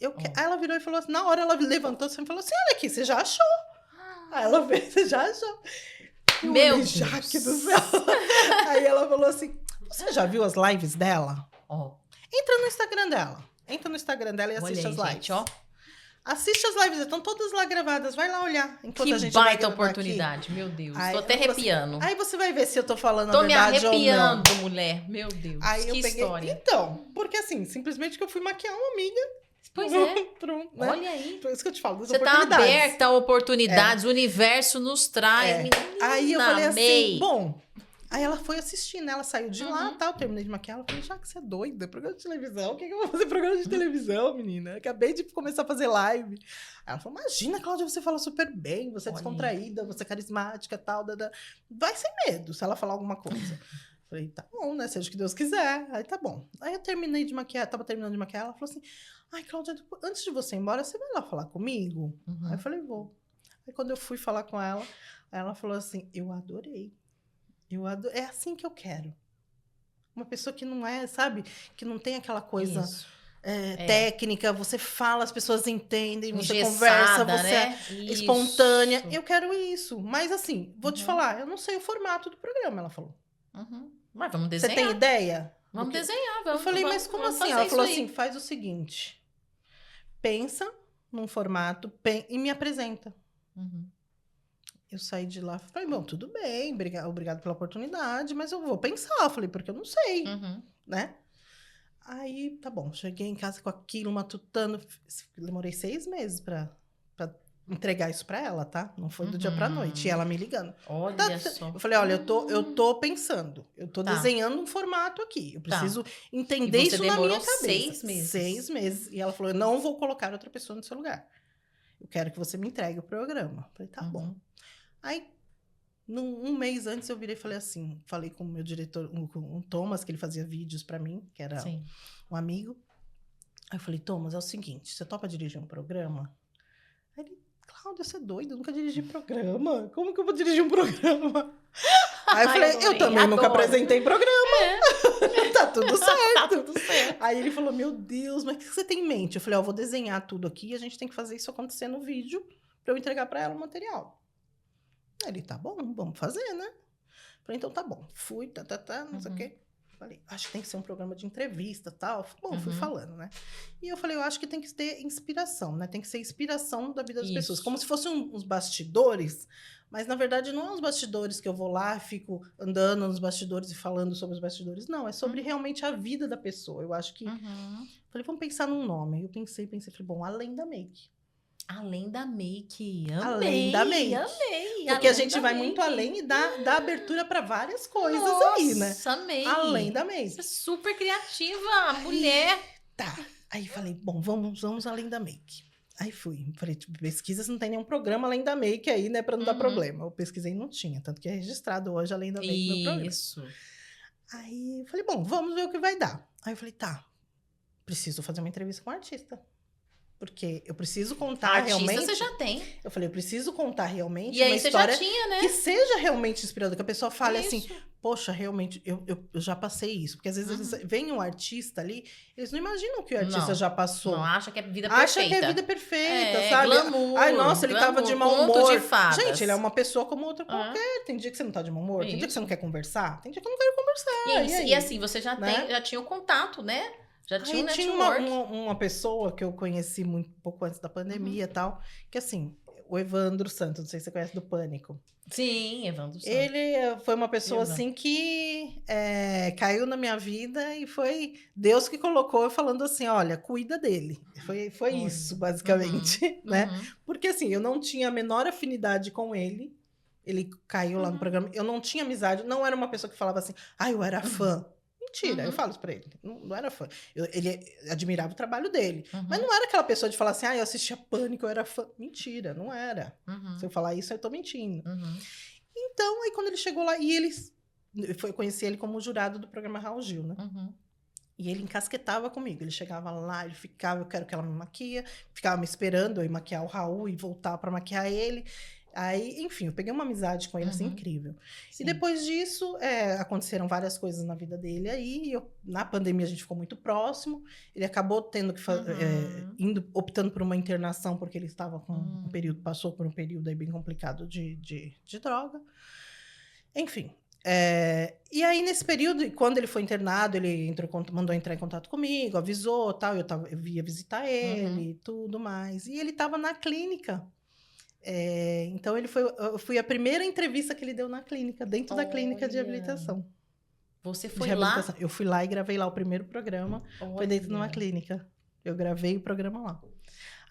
aí ela virou e falou assim, na hora ela levantou assim, e falou assim, olha aqui, você já achou? Aí ela fez, você já achou? Meu Deus. Jaque do céu. Aí ela falou assim, você já viu as lives dela? Entra no Instagram dela. Entra no Instagram dela e assiste as lives. Gente, ó. Assiste as lives, estão todas lá gravadas. Vai lá olhar. Enquanto Que a gente baita vai oportunidade, aqui. meu Deus. Aí Tô até arrepiando. Aí você vai ver se eu tô falando Tô a verdade ou não. me arrepiando, mulher. Meu Deus, aí que eu peguei, história. Então, porque assim, simplesmente que eu fui maquiar uma amiga. Pois é. Né? Olha aí. Por isso que eu te falo das Você tá oportunidades. aberta a oportunidades, o universo nos traz. Menina, aí eu falei amei. assim, bom... Aí ela foi assistir, né? Ela saiu de lá, tal, terminei de maquiar. Ela falou, já que você é doida, programa de televisão? O que eu vou fazer programa de televisão, menina? Acabei de começar a fazer live. Aí ela falou, imagina, Cláudia, você fala super bem, você é descontraída, você é carismática, tal, vai sem medo se ela falar alguma coisa. Falei, tá bom, né? Seja o que Deus quiser. Aí tá bom. Aí eu terminei de maquiar, tava terminando de maquiar, ela falou assim, ai, Cláudia, antes de você ir embora, você vai lá falar comigo? Aí eu falei, vou. Aí quando eu fui falar com ela, ela falou assim, eu adorei. É assim que eu quero. Uma pessoa que não é, sabe? Que não tem aquela coisa técnica. Você fala, as pessoas entendem. Você conversa, você né? é espontânea. Eu quero isso. Mas assim, vou te falar. Eu não sei o formato do programa, ela falou. Mas vamos desenhar. Você tem ideia? Vamos desenhar. Vamos, eu falei, mas como assim? Ela falou assim, faz o seguinte. Pensa num formato e me apresenta. Eu saí de lá, falei, bom, tudo bem, obrigado pela oportunidade, mas eu vou pensar, falei, porque eu não sei, né? Aí, tá bom, cheguei em casa com aquilo, matutando, demorei 6 meses pra entregar isso pra ela, tá? Não foi do dia pra noite, e ela me ligando. Olha só. Eu falei, olha, eu tô pensando, eu tô desenhando um formato aqui, eu preciso entender isso na minha cabeça. 6 meses. 6 meses, e ela falou, eu não vou colocar outra pessoa no seu lugar, eu quero que você me entregue o programa. Eu falei, tá bom. Aí, um mês antes, eu virei e falei assim, falei com o meu diretor, o Thomas, que ele fazia vídeos pra mim, que era um amigo. Aí eu falei, Thomas, é o seguinte, você topa dirigir um programa? Aí ele, Cláudia, você é doido, eu nunca dirigi programa. Como que eu vou dirigir um programa? Aí eu falei, eu também nunca apresentei programa. Tá tudo certo. Tá tudo certo. Aí ele falou, meu Deus, mas o que você tem em mente? Eu falei, eu vou desenhar tudo aqui e a gente tem que fazer isso acontecer no vídeo pra eu entregar pra ela o material. Ele, tá bom, vamos fazer, né? Falei, então tá bom. Fui, não sei o quê. Falei, acho que tem que ser um programa de entrevista, tal. Bom, fui falando, né? E eu falei, eu acho que tem que ter inspiração, né? Tem que ser inspiração da vida das pessoas. Como se fossem uns bastidores, mas na verdade não é uns bastidores que eu vou lá, fico andando nos bastidores e falando sobre os bastidores. Não, é sobre realmente a vida da pessoa. Eu acho que... Falei, vamos pensar num nome. Eu pensei, falei, bom, Além da Make. Além da make. Amei, além da make. Amei. Porque a gente vai muito além e dá abertura para várias coisas aí, né? Amei. Além da make. Você é super criativa, mulher. Tá. Aí falei, bom, vamos além da make. Aí fui. Falei, tipo, pesquisas, não tem nenhum programa além da make aí, né? Pra não dar problema. Eu pesquisei e não tinha. Tanto que é registrado hoje além da make no programa. Isso. Aí falei, bom, vamos ver o que vai dar. Aí eu falei, tá. Preciso fazer uma entrevista com um artista. Porque eu preciso contar realmente... Artista você já tem. Eu falei, eu preciso contar realmente uma história você já tinha, né? que seja realmente inspiradora. Que a pessoa fale assim, poxa, realmente, eu já passei isso. Porque às vezes vem um artista ali, eles não imaginam que o artista já passou. Não, acha que é vida perfeita. Acha que é vida perfeita, sabe? Glamour, ai, nossa, ele tava de mau humor. Conto de fadas. Gente, ele é uma pessoa como outra qualquer. Tem dia que você não tá de mau humor, tem dia que você não quer conversar, tem dia que eu não quero conversar. E assim, você já tinha o contato, né? Já tinha tinha uma pessoa que eu conheci muito pouco antes da pandemia e tal, que assim, o Evandro Santos, não sei se você conhece do Pânico. Sim, Evandro Santos. Ele foi uma pessoa assim que caiu na minha vida e foi Deus que colocou eu falando assim, olha, cuida dele. Foi isso, basicamente, né? Porque assim, eu não tinha a menor afinidade com ele. Ele caiu lá no programa. Eu não tinha amizade, não era uma pessoa que falava assim, eu era fã. Mentira, eu Uhum. falo isso pra ele. Não era fã. Ele admirava o trabalho dele. Uhum. Mas não era aquela pessoa de falar assim, eu assistia Pânico, eu era fã. Mentira, não era. Uhum. Se eu falar isso, eu tô mentindo. Uhum. Então, aí quando ele chegou lá, e eu conheci ele como jurado do programa Raul Gil, né? Uhum. E ele encasquetava comigo. Ele chegava lá, ele ficava, eu quero que ela me maquia. Ficava me esperando eu ir maquiar o Raul e voltar pra maquiar ele. Aí, enfim, eu peguei uma amizade com ele, assim, Uhum. incrível. Sim. E depois disso, aconteceram várias coisas na vida dele aí. Na pandemia, a gente ficou muito próximo. Ele acabou tendo que optando por uma internação, porque ele estava com um período, passou por um período aí bem complicado de droga. Enfim. E aí, nesse período, quando ele foi internado, ele mandou entrar em contato comigo, avisou, tal, eu ia visitar ele, tudo mais. E ele estava na clínica. Então, eu fui a primeira entrevista que ele deu na clínica, dentro da clínica de Olha. reabilitação. Você De foi reabilitação. lá? Eu fui lá e gravei lá o primeiro programa. Foi dentro de uma Olha. clínica. Eu gravei o programa lá.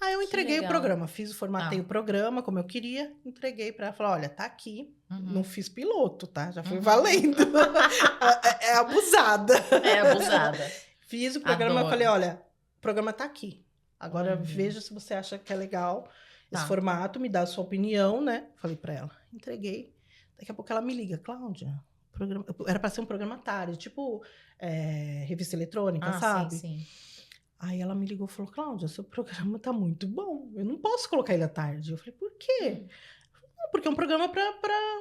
Aí eu Que entreguei o legal. programa, formatei Tá. o programa como eu queria, entreguei pra ela, falar, olha, tá aqui. Não fiz piloto, tá? Já foi Uhum. valendo. É abusada. É abusada. Fiz o programa, Adoro. falei, olha, o programa tá aqui. Agora Olha. veja se você acha que é legal esse Tá. formato, me dá a sua opinião, né? Falei pra ela, entreguei. Daqui a pouco ela me liga, Cláudia, era pra ser um programa tarde, tipo revista eletrônica, sabe? Sim. Aí ela me ligou e falou, Cláudia, seu programa tá muito bom. Eu não posso colocar ele à tarde. Eu falei, por quê? Não, porque é um programa pra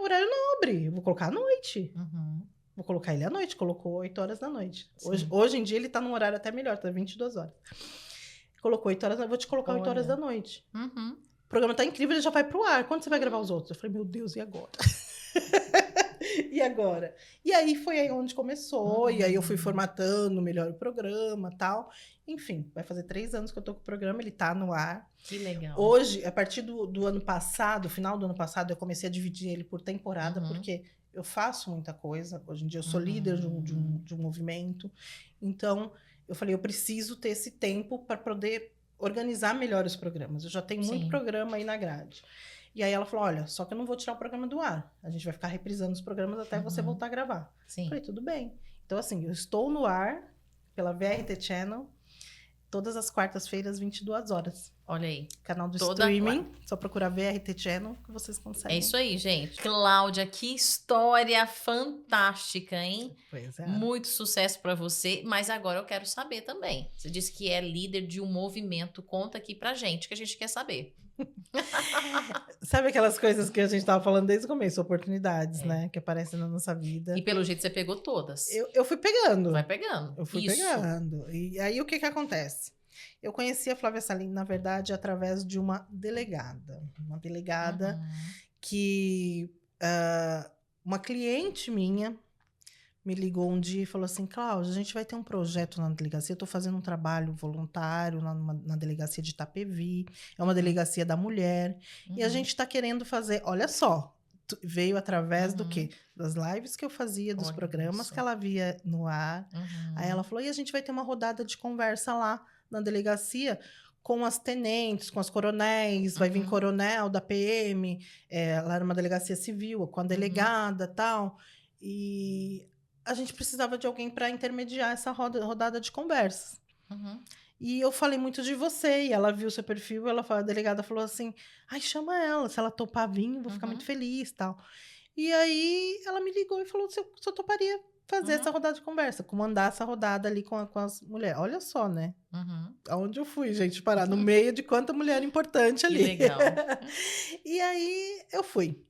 horário nobre. Eu vou colocar à noite. Uhum. Vou colocar ele à noite. Colocou 8 horas da noite. Sim. Hoje em dia ele tá num horário até melhor, tá 22 horas. Colocou 8 horas da noite, vou te colocar 8 horas da noite. Uhum. O programa tá incrível, ele já vai pro ar. Quando você vai gravar os outros? Eu falei, meu Deus, e agora? E agora? E aí foi aí onde começou, e aí eu fui formatando melhor o programa, tal. Enfim, vai fazer 3 anos que eu tô com o programa, ele tá no ar. Que legal. Hoje, a partir do ano passado, final do ano passado, eu comecei a dividir ele por temporada, porque eu faço muita coisa. Hoje em dia eu sou líder de um movimento. Então, eu falei, eu preciso ter esse tempo para poder organizar melhor os programas. Eu já tenho muito programa aí na grade. E aí ela falou, olha, só que eu não vou tirar o programa do ar. A gente vai ficar reprisando os programas até você voltar a gravar. Sim. Eu falei, tudo bem. Então, assim, eu estou no ar pela VRT Channel, todas as quartas-feiras, 22 horas. Olha aí. Canal do streaming, só procurar VRT Channel que vocês conseguem. É isso aí, gente. Cláudia, que história fantástica, hein? Pois é. Muito sucesso para você, mas agora eu quero saber também. Você disse que é líder de um movimento, conta aqui pra gente, que a gente quer saber. Sabe aquelas coisas que a gente tava falando desde o começo, oportunidades, né? Que aparecem na nossa vida. E pelo jeito você pegou todas. Eu fui pegando. Vai pegando. Eu fui pegando. E aí o que acontece? Eu conheci a Flávia Salim, na verdade, através de uma delegada. Uma delegada que uma cliente minha me ligou um dia e falou assim, Cláudia, a gente vai ter um projeto na delegacia, eu estou fazendo um trabalho voluntário na delegacia de Itapevi, é uma delegacia da mulher, e a gente está querendo fazer, olha só, veio através do quê? Das lives que eu fazia, dos programas que ela via no ar. Aí ela falou, e a gente vai ter uma rodada de conversa lá na delegacia com as tenentes, com as coronéis, vai vir coronel da PM, ela era uma delegacia civil, com a delegada e tal, e a gente precisava de alguém para intermediar essa rodada de conversas. E eu falei muito de você, e ela viu seu perfil, a delegada falou assim, ai, chama ela, se ela topar vir, vou ficar muito feliz, tal. E aí, ela me ligou e falou se eu toparia fazer essa rodada de conversa, comandar essa rodada ali com as mulheres. Olha só, né? Aonde eu fui, gente, parar no meio de quanta mulher importante ali. Que legal. E aí, eu fui.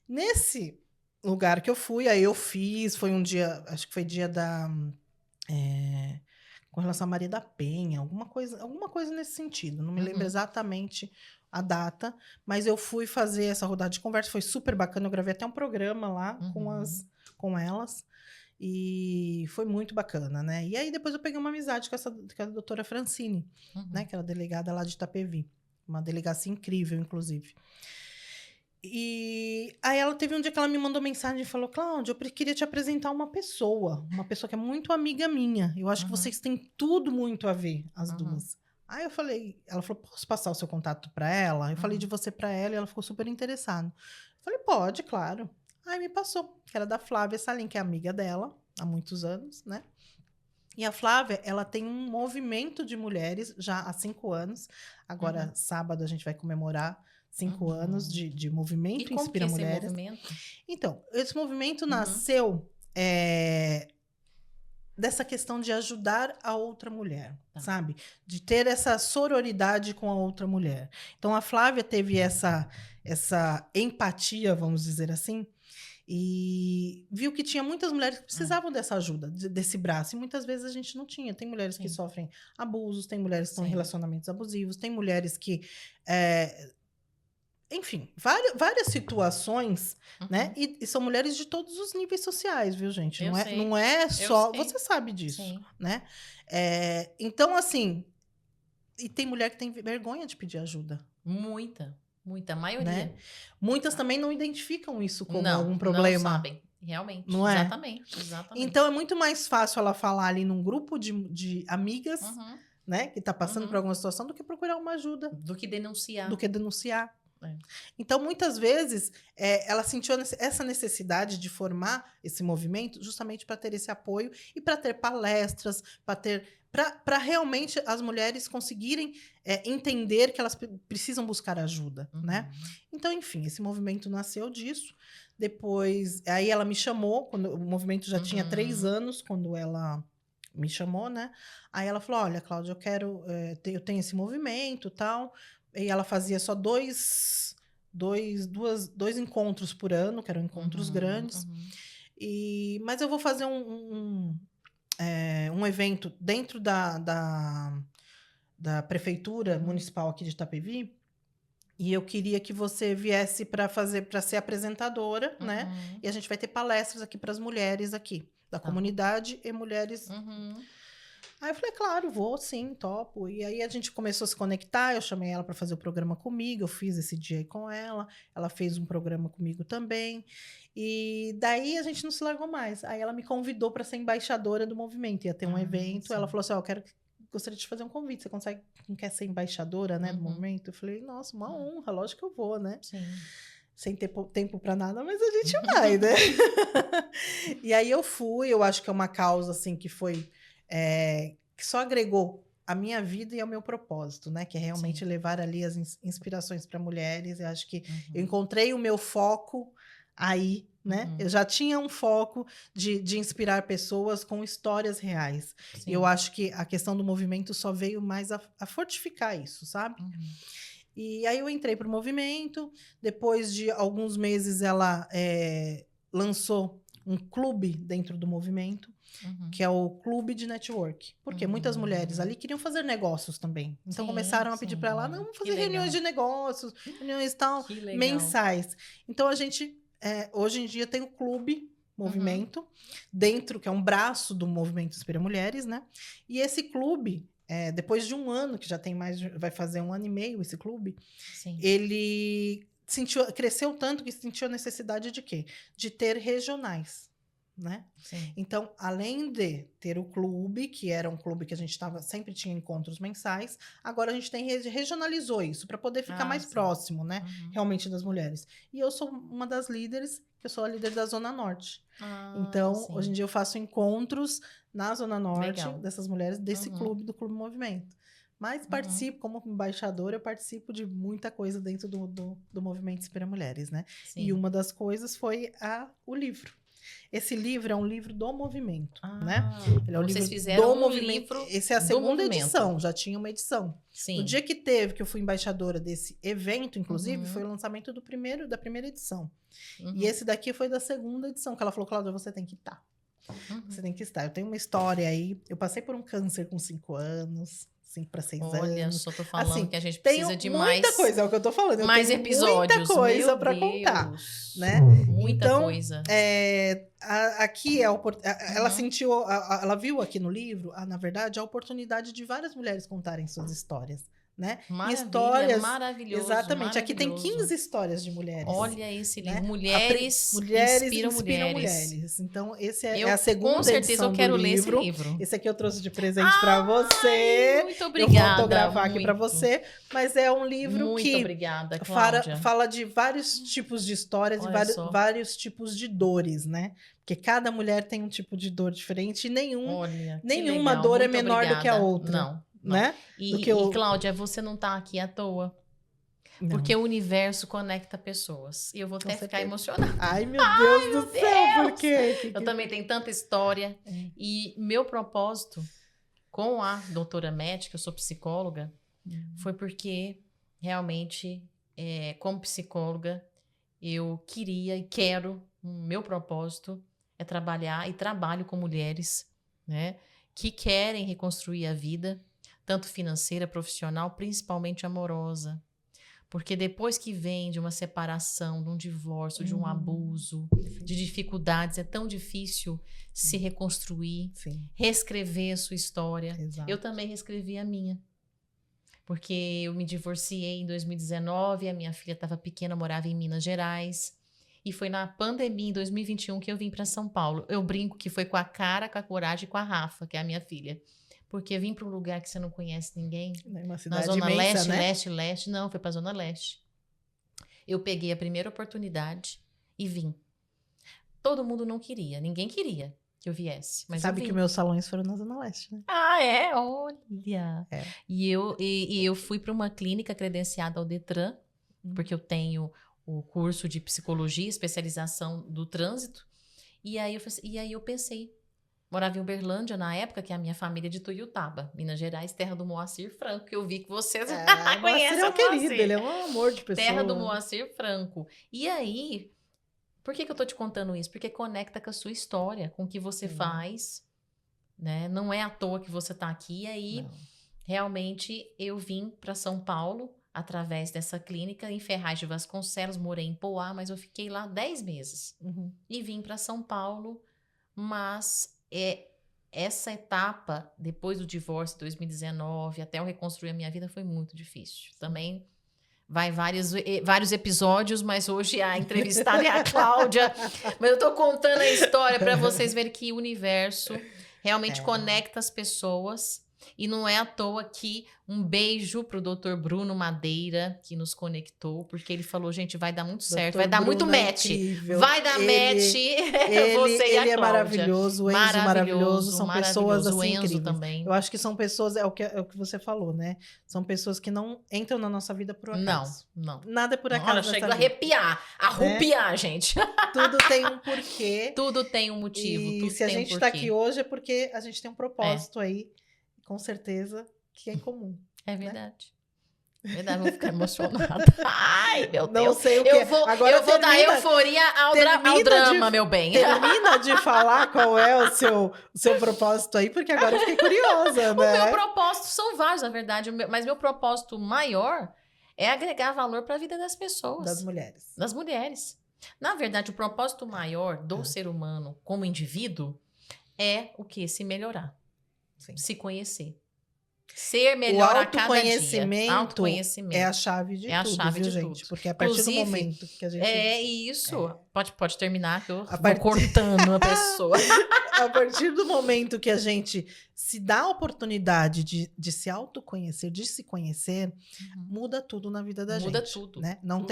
Nesse lugar que eu fui, aí eu fiz, foi um dia, acho que foi dia da... com relação a Maria da Penha, alguma coisa nesse sentido. Não me lembro exatamente a data, mas eu fui fazer essa rodada de conversa, foi super bacana, eu gravei até um programa lá com elas, e foi muito bacana, né? E aí depois eu peguei uma amizade com a doutora Francine, né? Que era delegada lá de Itapevi, uma delegacia incrível, inclusive. E aí ela teve um dia que ela me mandou mensagem e falou, Cláudia, eu queria te apresentar uma pessoa que é muito amiga minha. Eu acho que vocês têm tudo muito a ver, as duas. Aí eu falei, ela falou, posso passar o seu contato para ela? Eu falei de você para ela e ela ficou super interessada. Eu falei, pode, claro. Aí me passou, que era da Flávia Salim, que é amiga dela há muitos anos, né? E a Flávia, ela tem um movimento de mulheres já há 5 anos. Agora, sábado, a gente vai comemorar 5 anos de movimento E como que Inspira é esse Mulheres. movimento? Então, esse movimento nasceu dessa questão de ajudar a outra mulher, sabe? De ter essa sororidade com a outra mulher. Então, a Flávia teve essa empatia, vamos dizer assim, e viu que tinha muitas mulheres que precisavam dessa ajuda, desse braço. E muitas vezes a gente não tinha. Tem mulheres que sofrem abusos, tem mulheres que estão em relacionamentos abusivos, tem mulheres que... enfim, várias situações, né? E são mulheres de todos os níveis sociais, viu, gente? Não é só... Você sabe disso, né? Então, assim... E tem mulher que tem vergonha de pedir ajuda. Muita, a maioria. Né? Muitas também não identificam isso como algum Não problema. sabem, realmente. Não é? Exatamente. Então, é muito mais fácil ela falar ali num grupo de amigas, né? Que tá passando por alguma situação, do que procurar uma ajuda. Do que denunciar. Então, muitas vezes, ela sentiu essa necessidade de formar esse movimento justamente para ter esse apoio e para ter palestras, para realmente as mulheres conseguirem entender que elas precisam buscar ajuda, né? Então, enfim, esse movimento nasceu disso. Depois, aí ela me chamou, quando o movimento já tinha 3 anos, quando ela me chamou, né? Aí ela falou, olha, Cláudia, eu tenho esse movimento e tal. E ela fazia só dois encontros por ano, que eram encontros grandes. Mas eu vou fazer um evento dentro da prefeitura municipal aqui de Itapevi. E eu queria que você viesse para ser apresentadora, né? E a gente vai ter palestras aqui para as mulheres aqui, da comunidade e mulheres... Aí eu falei, claro, vou sim, topo. E aí a gente começou a se conectar, eu chamei ela para fazer o programa comigo, eu fiz esse dia aí com ela fez um programa comigo também. E daí a gente não se largou mais. Aí ela me convidou para ser embaixadora do movimento, ia ter um evento. Ela falou assim, gostaria de te fazer um convite, você não quer ser embaixadora, né, do movimento? Eu falei, nossa, uma honra, lógico que eu vou, né? Sim. Sem ter tempo para nada, mas a gente vai, né? E aí eu fui, eu acho que é uma causa, assim, que foi... que só agregou a minha vida e ao meu propósito, né? Que é realmente levar ali as inspirações para mulheres. Eu acho que eu encontrei o meu foco aí, né? Eu já tinha um foco de inspirar pessoas com histórias reais. E eu acho que a questão do movimento só veio mais a fortificar isso, sabe? E aí eu entrei para o movimento. Depois de alguns meses, ela lançou um clube dentro do movimento, que é o clube de network. Porque muitas mulheres ali queriam fazer negócios também. Então começaram a pedir para ela, não, vamos fazer reuniões de negócios, reuniões tal, mensais. Então a gente, hoje em dia, tem o clube movimento, dentro, que é um braço do movimento Inspira Mulheres, né? E esse clube, depois de um ano, que já tem vai fazer 1 ano e meio esse clube, ele cresceu tanto que sentiu a necessidade de quê? De ter regionais, né? Então, além de ter o clube, que era um clube que a gente sempre tinha encontros mensais, agora a gente regionalizou isso para poder ficar mais próximo, né? Realmente das mulheres. E eu sou uma das líderes, eu sou a líder da Zona Norte. Então, hoje em dia eu faço encontros na Zona Norte dessas mulheres, desse clube, do Clube Movimento. Mas participo, como embaixadora, eu participo de muita coisa dentro do Movimento Inspira Mulheres, né? E uma das coisas foi o livro. Esse livro é um livro do movimento, né? Ele é um livro do movimento. Essa é a segunda edição, já tinha uma edição. No dia que eu fui embaixadora desse evento, inclusive, foi o lançamento da primeira edição. E esse daqui foi da segunda edição, que ela falou, Cláudia, você tem que estar. Você tem que estar. Eu tenho uma história aí. Eu passei por um câncer com 5 anos. 5 para 6 anos. Olha, só tô falando assim, que a gente precisa precisa de muita coisa, é o que eu tô falando. Eu mais tenho episódios. Muita coisa para contar, né? Muita coisa. Aqui ela sentiu, ela viu aqui no livro, na verdade, a oportunidade de várias mulheres contarem suas histórias, né? Maravilha, Histórias, maravilhoso. exatamente. Aqui tem maravilhoso. 15 histórias de mulheres. Olha esse livro, né? Mulheres Mulheres inspiram mulheres. Então, esse é Eu, a segunda com certeza edição eu quero do ler esse livro. livro. Esse aqui eu trouxe de presente para você. Muito Eu obrigada. vou autografar aqui para muito. você. Mas é um livro Muito que obrigada, Cláudia. fala de vários tipos de histórias Olha e vários, só. vários tipos de dores, né? Porque cada mulher tem um tipo de dor diferente e Olha, que nenhuma legal. dor é Muito menor do que a obrigada. outra. Não. Né? E, Cláudia, você não tá aqui à toa. Não. Porque o universo conecta pessoas. E eu vou até ficar emocionada. Ai, meu Deus do céu, por quê? Eu também tenho tanta história. E meu propósito com a doutora Matt, que eu sou psicóloga, foi porque realmente, como psicóloga, eu queria e quero, o meu propósito é trabalhar e trabalho com mulheres, né, que querem reconstruir a vida, tanto financeira, profissional, principalmente amorosa. Porque depois que vem de uma separação, de um divórcio, de um abuso, de dificuldades, é tão difícil se reconstruir, reescrever a sua história. Exato. Eu também reescrevi a minha. Porque eu me divorciei em 2019, a minha filha estava pequena, morava em Minas Gerais. E foi na pandemia, em 2021, que eu vim para São Paulo. Eu brinco que foi com a cara, com a coragem e com a Rafa, que é a minha filha. Porque vim para um lugar que você não conhece ninguém. Uma cidade na Zona imensa, Leste, né? Leste. Não, foi para a Zona Leste. Eu peguei a primeira oportunidade e vim. Todo mundo não queria, ninguém queria que eu viesse. Mas sabe que meus salões foram na Zona Leste, né? Ah, é? Olha! E eu fui para uma clínica credenciada ao Detran, porque eu tenho o curso de psicologia, especialização do trânsito. E aí eu pensei, morava em Uberlândia na época, que é a minha família de Tuiutaba, Minas Gerais, terra do Moacir Franco, que eu vi que vocês conhecem. Moacir é um querido, ele é um amor de pessoa. Terra do Moacir Franco. E aí, por que eu tô te contando isso? Porque conecta com a sua história, com o que você faz, né? Não é à toa que você tá aqui. E aí, realmente, eu vim para São Paulo através dessa clínica em Ferraz de Vasconcelos, morei em Poá, mas eu fiquei lá 10 meses. E vim para São Paulo, mas essa etapa, depois do divórcio, 2019, até eu reconstruir a minha vida, foi muito difícil. Também vai vários episódios, mas hoje a entrevistada é a Cláudia. Mas eu tô contando a história para vocês verem que o universo realmente conecta as pessoas. E não é à toa que um beijo pro Dr. Bruno Madeira, que nos conectou, porque ele falou, gente, vai dar muito certo, vai dar muito match. Vai dar match. Você e a Ele é maravilhoso, o Enzo maravilhoso, são pessoas assim o Enzo incríveis. também. Eu acho que são pessoas, é o que você falou, né? São pessoas que não entram na nossa vida por acaso. Não. Nada é por acaso. Olha, chega a arrepiar, gente. Tudo tem um porquê. Tudo tem um motivo. E tudo se a gente tá aqui hoje é porque a gente tem um propósito aí. Com certeza que é em comum. É verdade. Né? Verdade, vou ficar emocionada. Ai, meu Deus. Não sei o que. Eu vou dar euforia ao drama, meu bem. Termina de falar qual é o seu propósito aí, porque agora eu fiquei curiosa, né? O meu propósito são vários, na verdade. Mas meu propósito maior é agregar valor para a vida das pessoas. Das mulheres. Das mulheres. Na verdade, o propósito maior do ser humano como indivíduo é o quê? Se melhorar. Sim. Se conhecer. Ser melhor a cada dia. Autoconhecimento é a chave de tudo, chave viu, de gente? tudo. Porque a partir do momento que a gente... É isso. Pode terminar, que eu vou cortando a pessoa. A partir do momento que a gente se dá a oportunidade de se autoconhecer, de se conhecer, muda tudo na vida da gente. Muda tudo. Né? Não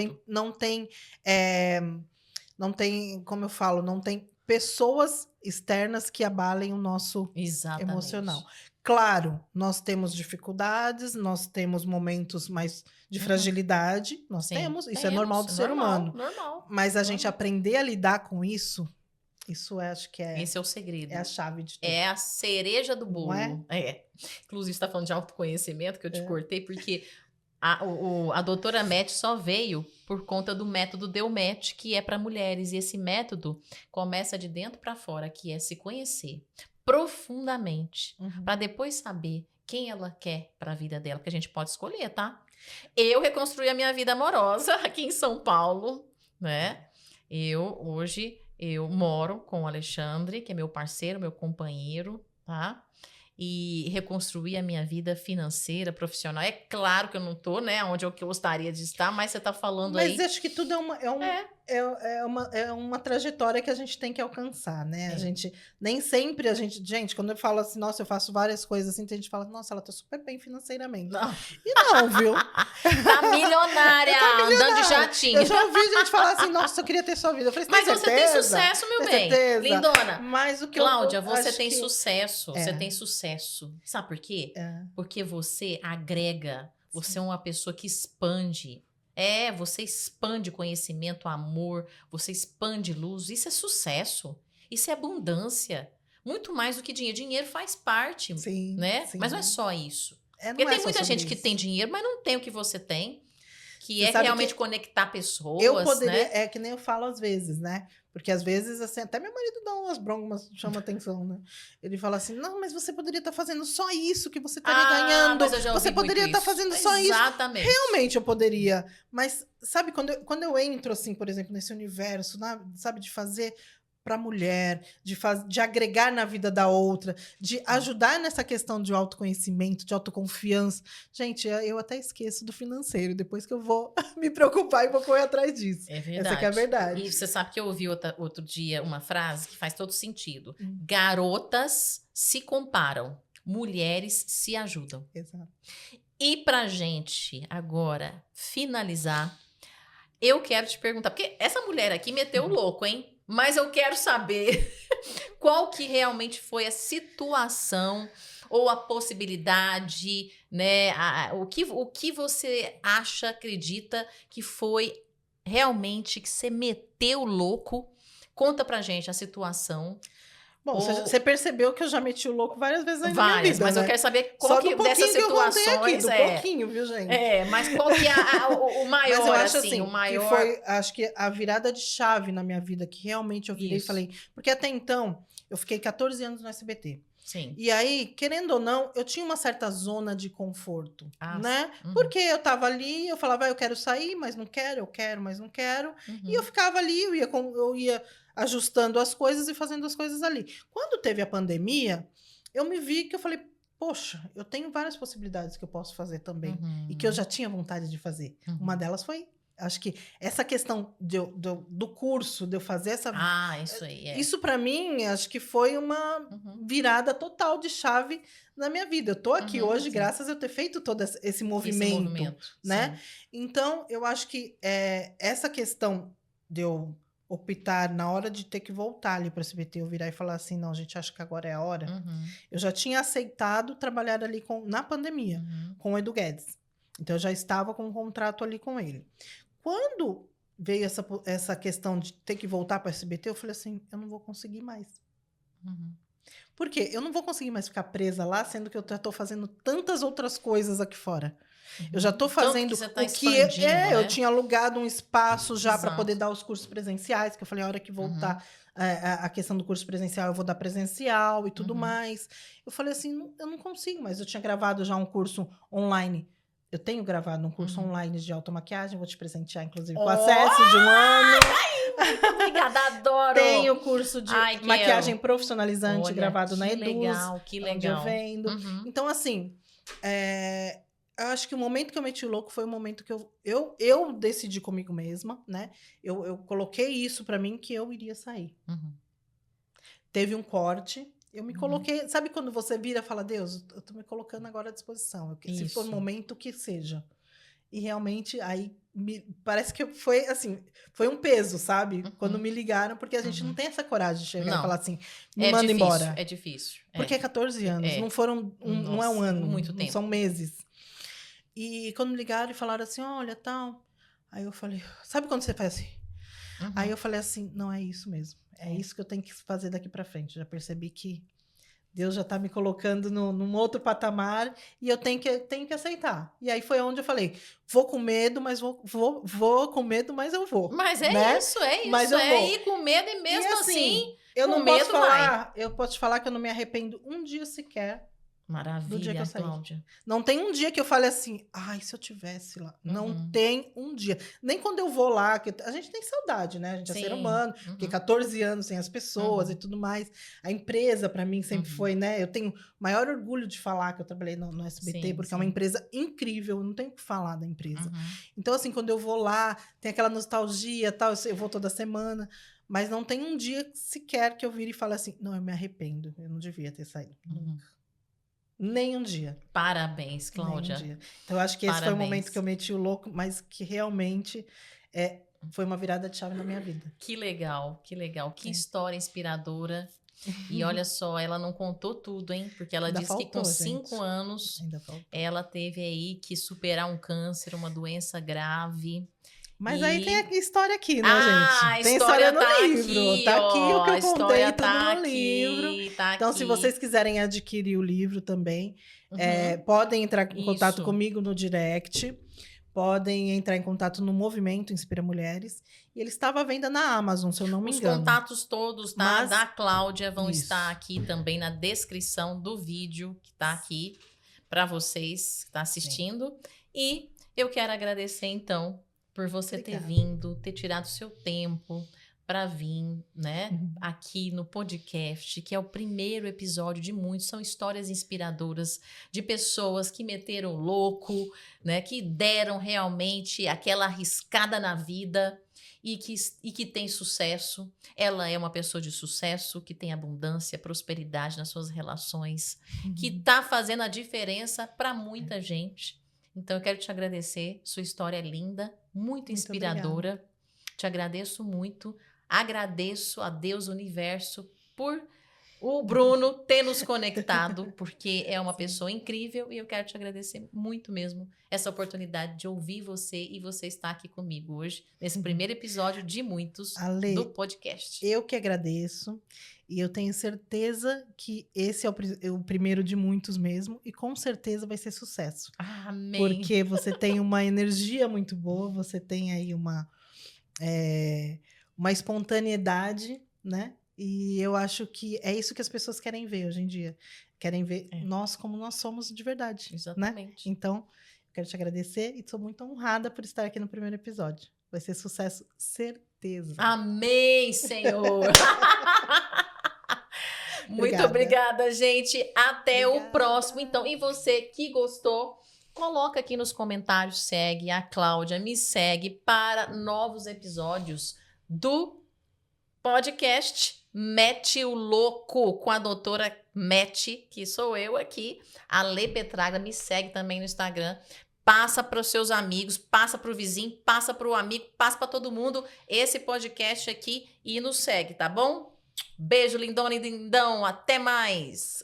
tem, como eu falo, não tem pessoas externas que abalem o nosso emocional. Claro, nós temos dificuldades, nós temos momentos mais de fragilidade, nós temos, isso é normal do ser humano. Normal. Mas a gente aprender a lidar com isso acho que é... Esse é o segredo. É a chave de tudo. É a cereja do bolo. Não é? Inclusive, você está falando de autoconhecimento, que eu te cortei, porque a doutora Matt só veio por conta do método DEUMAT, que é para mulheres. E esse método começa de dentro para fora, que é se conhecer profundamente, para depois saber quem ela quer para a vida dela, porque a gente pode escolher, tá? Eu reconstruí a minha vida amorosa aqui em São Paulo, né? Hoje eu moro com o Alexandre, que é meu parceiro, meu companheiro, tá? e reconstruir a minha vida financeira, profissional. É claro que eu não tô, né, onde eu gostaria de estar, mas você tá falando aí... Mas acho que tudo é uma trajetória que a gente tem que alcançar, né? A gente, nem sempre a gente... Gente, quando eu falo assim, nossa, eu faço várias coisas assim, tem gente que fala, nossa, ela tá super bem financeiramente. Não. E não, viu? Tá milionária, andando de jatinho. Eu já ouvi gente falar assim, nossa, eu queria ter sua vida. Eu falei, mas você tem sucesso, meu bem. Certeza. Lindona. Mas o que Cláudia, eu você acho tem que... sucesso. Você tem sucesso. Sabe por quê? Porque você agrega. Você é uma pessoa que expande. Você expande conhecimento, amor. Você expande luz. Isso é sucesso. Isso é abundância. Muito mais do que dinheiro. Dinheiro faz parte, sim, né? sim. Mas não é só isso. Não porque é tem só muita gente isso. que tem dinheiro, mas não tem o que você tem. Que você é realmente conectar pessoas, eu poderia, né? É que nem eu falo às vezes, né? Porque às vezes, assim, até meu marido dá umas broncas, chama atenção, né? Ele fala assim, não, mas você poderia estar fazendo só isso que você estaria ganhando. Mas eu já ouvi você poderia estar fazendo só isso. Exatamente. Realmente eu poderia. Mas, sabe, quando eu entro, assim, por exemplo, nesse universo, sabe, de fazer para a mulher, de agregar na vida da outra, de ajudar nessa questão de autoconhecimento, de autoconfiança. Gente, eu até esqueço do financeiro, depois que eu vou me preocupar e vou correr atrás disso. É verdade. Essa que é a verdade. E você sabe que eu ouvi outro dia uma frase que faz todo sentido. Garotas se comparam, mulheres se ajudam. Exato. E pra gente agora finalizar, eu quero te perguntar, porque essa mulher aqui meteu o louco, hein? Mas eu quero saber qual que realmente foi a situação ou a possibilidade, né? O que você acha, acredita que foi realmente que você meteu o louco? Conta pra gente a situação. Bom, você percebeu que eu já meti o louco várias vezes aí na minha vida, mas né? eu quero saber qual que dessas situações... Que eu contei aqui, do pouquinho, viu, gente? Mas qual que é o maior, mas eu acho assim, o maior... que foi, acho que a virada de chave na minha vida, que realmente eu virei e falei... Porque até então, eu fiquei 14 anos no SBT. Sim. E aí, querendo ou não, eu tinha uma certa zona de conforto, né? Uhum. Porque eu tava ali, eu falava, eu quero sair, mas não quero, eu quero, mas não quero. E eu ficava ali, eu ia ajustando as coisas e fazendo as coisas ali. Quando teve a pandemia, eu me vi que eu falei, poxa, eu tenho várias possibilidades que eu posso fazer também. E que eu já tinha vontade de fazer. Uma delas foi... Acho que essa questão do curso, de eu fazer essa... isso aí. Isso, para mim, acho que foi uma virada total de chave na minha vida. Eu tô aqui hoje graças a eu ter feito todo esse movimento, né? Sim. Então, eu acho que essa questão de eu optar na hora de ter que voltar ali para o SBT, eu virar e falar assim, não, gente, acho que agora é a hora. Eu já tinha aceitado trabalhar ali na pandemia, com o Edu Guedes. Então, eu já estava com um contrato ali com ele. Quando veio essa questão de ter que voltar para o SBT, eu falei assim, eu não vou conseguir mais. Por quê? Eu não vou conseguir mais ficar presa lá, sendo que eu já estou fazendo tantas outras coisas aqui fora. Eu já estou fazendo o que né? Eu tinha alugado um espaço já para poder dar os cursos presenciais, que eu falei, a hora que voltar a questão do curso presencial, eu vou dar presencial e tudo mais. Eu falei assim, eu não consigo, mas eu tinha gravado já um curso online. Eu tenho gravado um curso online de automaquiagem, vou te presentear, inclusive, com acesso de 1 ano. Muito obrigada, adoro! Tenho curso de maquiagem profissionalizante gravado na Eduz. Que legal. Onde eu vendo. Então, assim, eu acho que o momento que eu meti o louco foi o momento que eu decidi comigo mesma, né? Eu coloquei isso pra mim que eu iria sair. Teve um corte. Eu me coloquei... Sabe quando você vira e fala, Deus, eu tô me colocando agora à disposição. Se for o momento, que seja. E realmente, aí, parece que foi, assim, foi um peso, sabe? Quando me ligaram, porque a gente não tem essa coragem de chegar e falar assim, me manda embora. É difícil. Porque é 14 anos, não foram... não é um ano. Muito tempo. São meses. E quando me ligaram e falaram assim, olha, tal... Aí eu falei... Sabe quando você faz assim? Aí eu falei assim, não, é isso mesmo. É isso que eu tenho que fazer daqui pra frente. Já percebi que Deus já tá me colocando num outro patamar e eu tenho que aceitar. E aí foi onde eu falei, vou com medo, mas vou com medo, mas eu vou. Mas isso. Mas eu vou. Ir com medo e mesmo assim eu não posso falar, eu posso te falar que eu não me arrependo um dia sequer Do dia que Maravilha, eu saí. Cláudia. Não tem um dia que eu fale assim, ai, se eu tivesse lá. Não Uhum. tem um dia. Nem quando eu vou lá, que a gente tem saudade, né? A gente é ser Sim. humano, porque Uhum. 14 anos sem as pessoas Uhum. e tudo mais. A empresa, para mim, sempre Uhum. foi, né? Eu tenho maior orgulho de falar que eu trabalhei no SBT, Sim, porque é uma sim. empresa incrível, eu não tenho o que falar da empresa. Uhum. Então, assim, quando eu vou lá, tem aquela nostalgia, tal, eu vou toda semana, mas não tem um dia sequer que eu vire e fale assim, não, eu me arrependo, eu não devia ter saído. Uhum. Nem um dia. Parabéns, Nem um Cláudia. dia. Então, eu acho que esse foi o momento Parabéns. que eu meti o louco, mas que realmente foi uma virada de chave na minha vida. Que legal, que legal. Que É. história inspiradora. E olha só, ela não contou tudo, hein? Porque ela Ainda disse que com faltou, 5 gente. anos Ainda faltou. ela teve aí que superar um câncer, uma doença grave. Mas E... aí tem a história aqui, né, Ah, a gente? Tem história história no tá livro. aqui, Tá aqui o ó. que A eu contei, história tudo tá no livro. aqui, tá Então, se vocês aqui. quiserem adquirir o livro também, Uhum. podem entrar em contato Isso. comigo no direct. Podem entrar em contato no Movimento Inspira Mulheres. E ele estava à venda na Amazon, se eu não me Os engano. contatos todos, tá? Mas- Da Cláudia vão Isso. estar aqui também na descrição do vídeo que tá aqui para vocês que estão assistindo. E eu quero agradecer, então, por você ter Obrigada. vindo, ter tirado seu tempo para vir, né, Uhum. aqui no podcast, que é o primeiro episódio de muitos. São histórias inspiradoras de pessoas que meteram louco, né, que deram realmente aquela arriscada na vida e que tem sucesso. Ela é uma pessoa de sucesso, que tem abundância, prosperidade nas suas relações, que tá fazendo a diferença para muita gente. Então, eu quero te agradecer. Sua história é linda, muito inspiradora. Te agradeço muito. Agradeço a Deus, universo, por o Bruno ter nos conectado, porque é uma pessoa incrível e eu quero te agradecer muito mesmo essa oportunidade de ouvir você e você estar aqui comigo hoje, nesse primeiro episódio de muitos Ale, do podcast. Eu que agradeço. E eu tenho certeza que esse é o primeiro de muitos mesmo. E com certeza vai ser sucesso. Amém. Porque você tem uma energia muito boa, você tem aí uma espontaneidade, né? E eu acho que é isso que as pessoas querem ver hoje em dia. Querem ver nós como nós somos de verdade. Exatamente. Né? Então, eu quero te agradecer e estou muito honrada por estar aqui no primeiro episódio. Vai ser sucesso, certeza. Amém, Senhor! Muito obrigada, gente. Até o próximo, então. E você que gostou, coloca aqui nos comentários, segue a Cláudia, me segue para novos episódios do podcast Mete o Louco com a doutora Mete, que sou eu aqui, a Lê Petraga, me segue também no Instagram. Passa para os seus amigos, passa para o vizinho, passa para o amigo, passa para todo mundo esse podcast aqui e nos segue, tá bom? Beijo, lindona e lindão, até mais!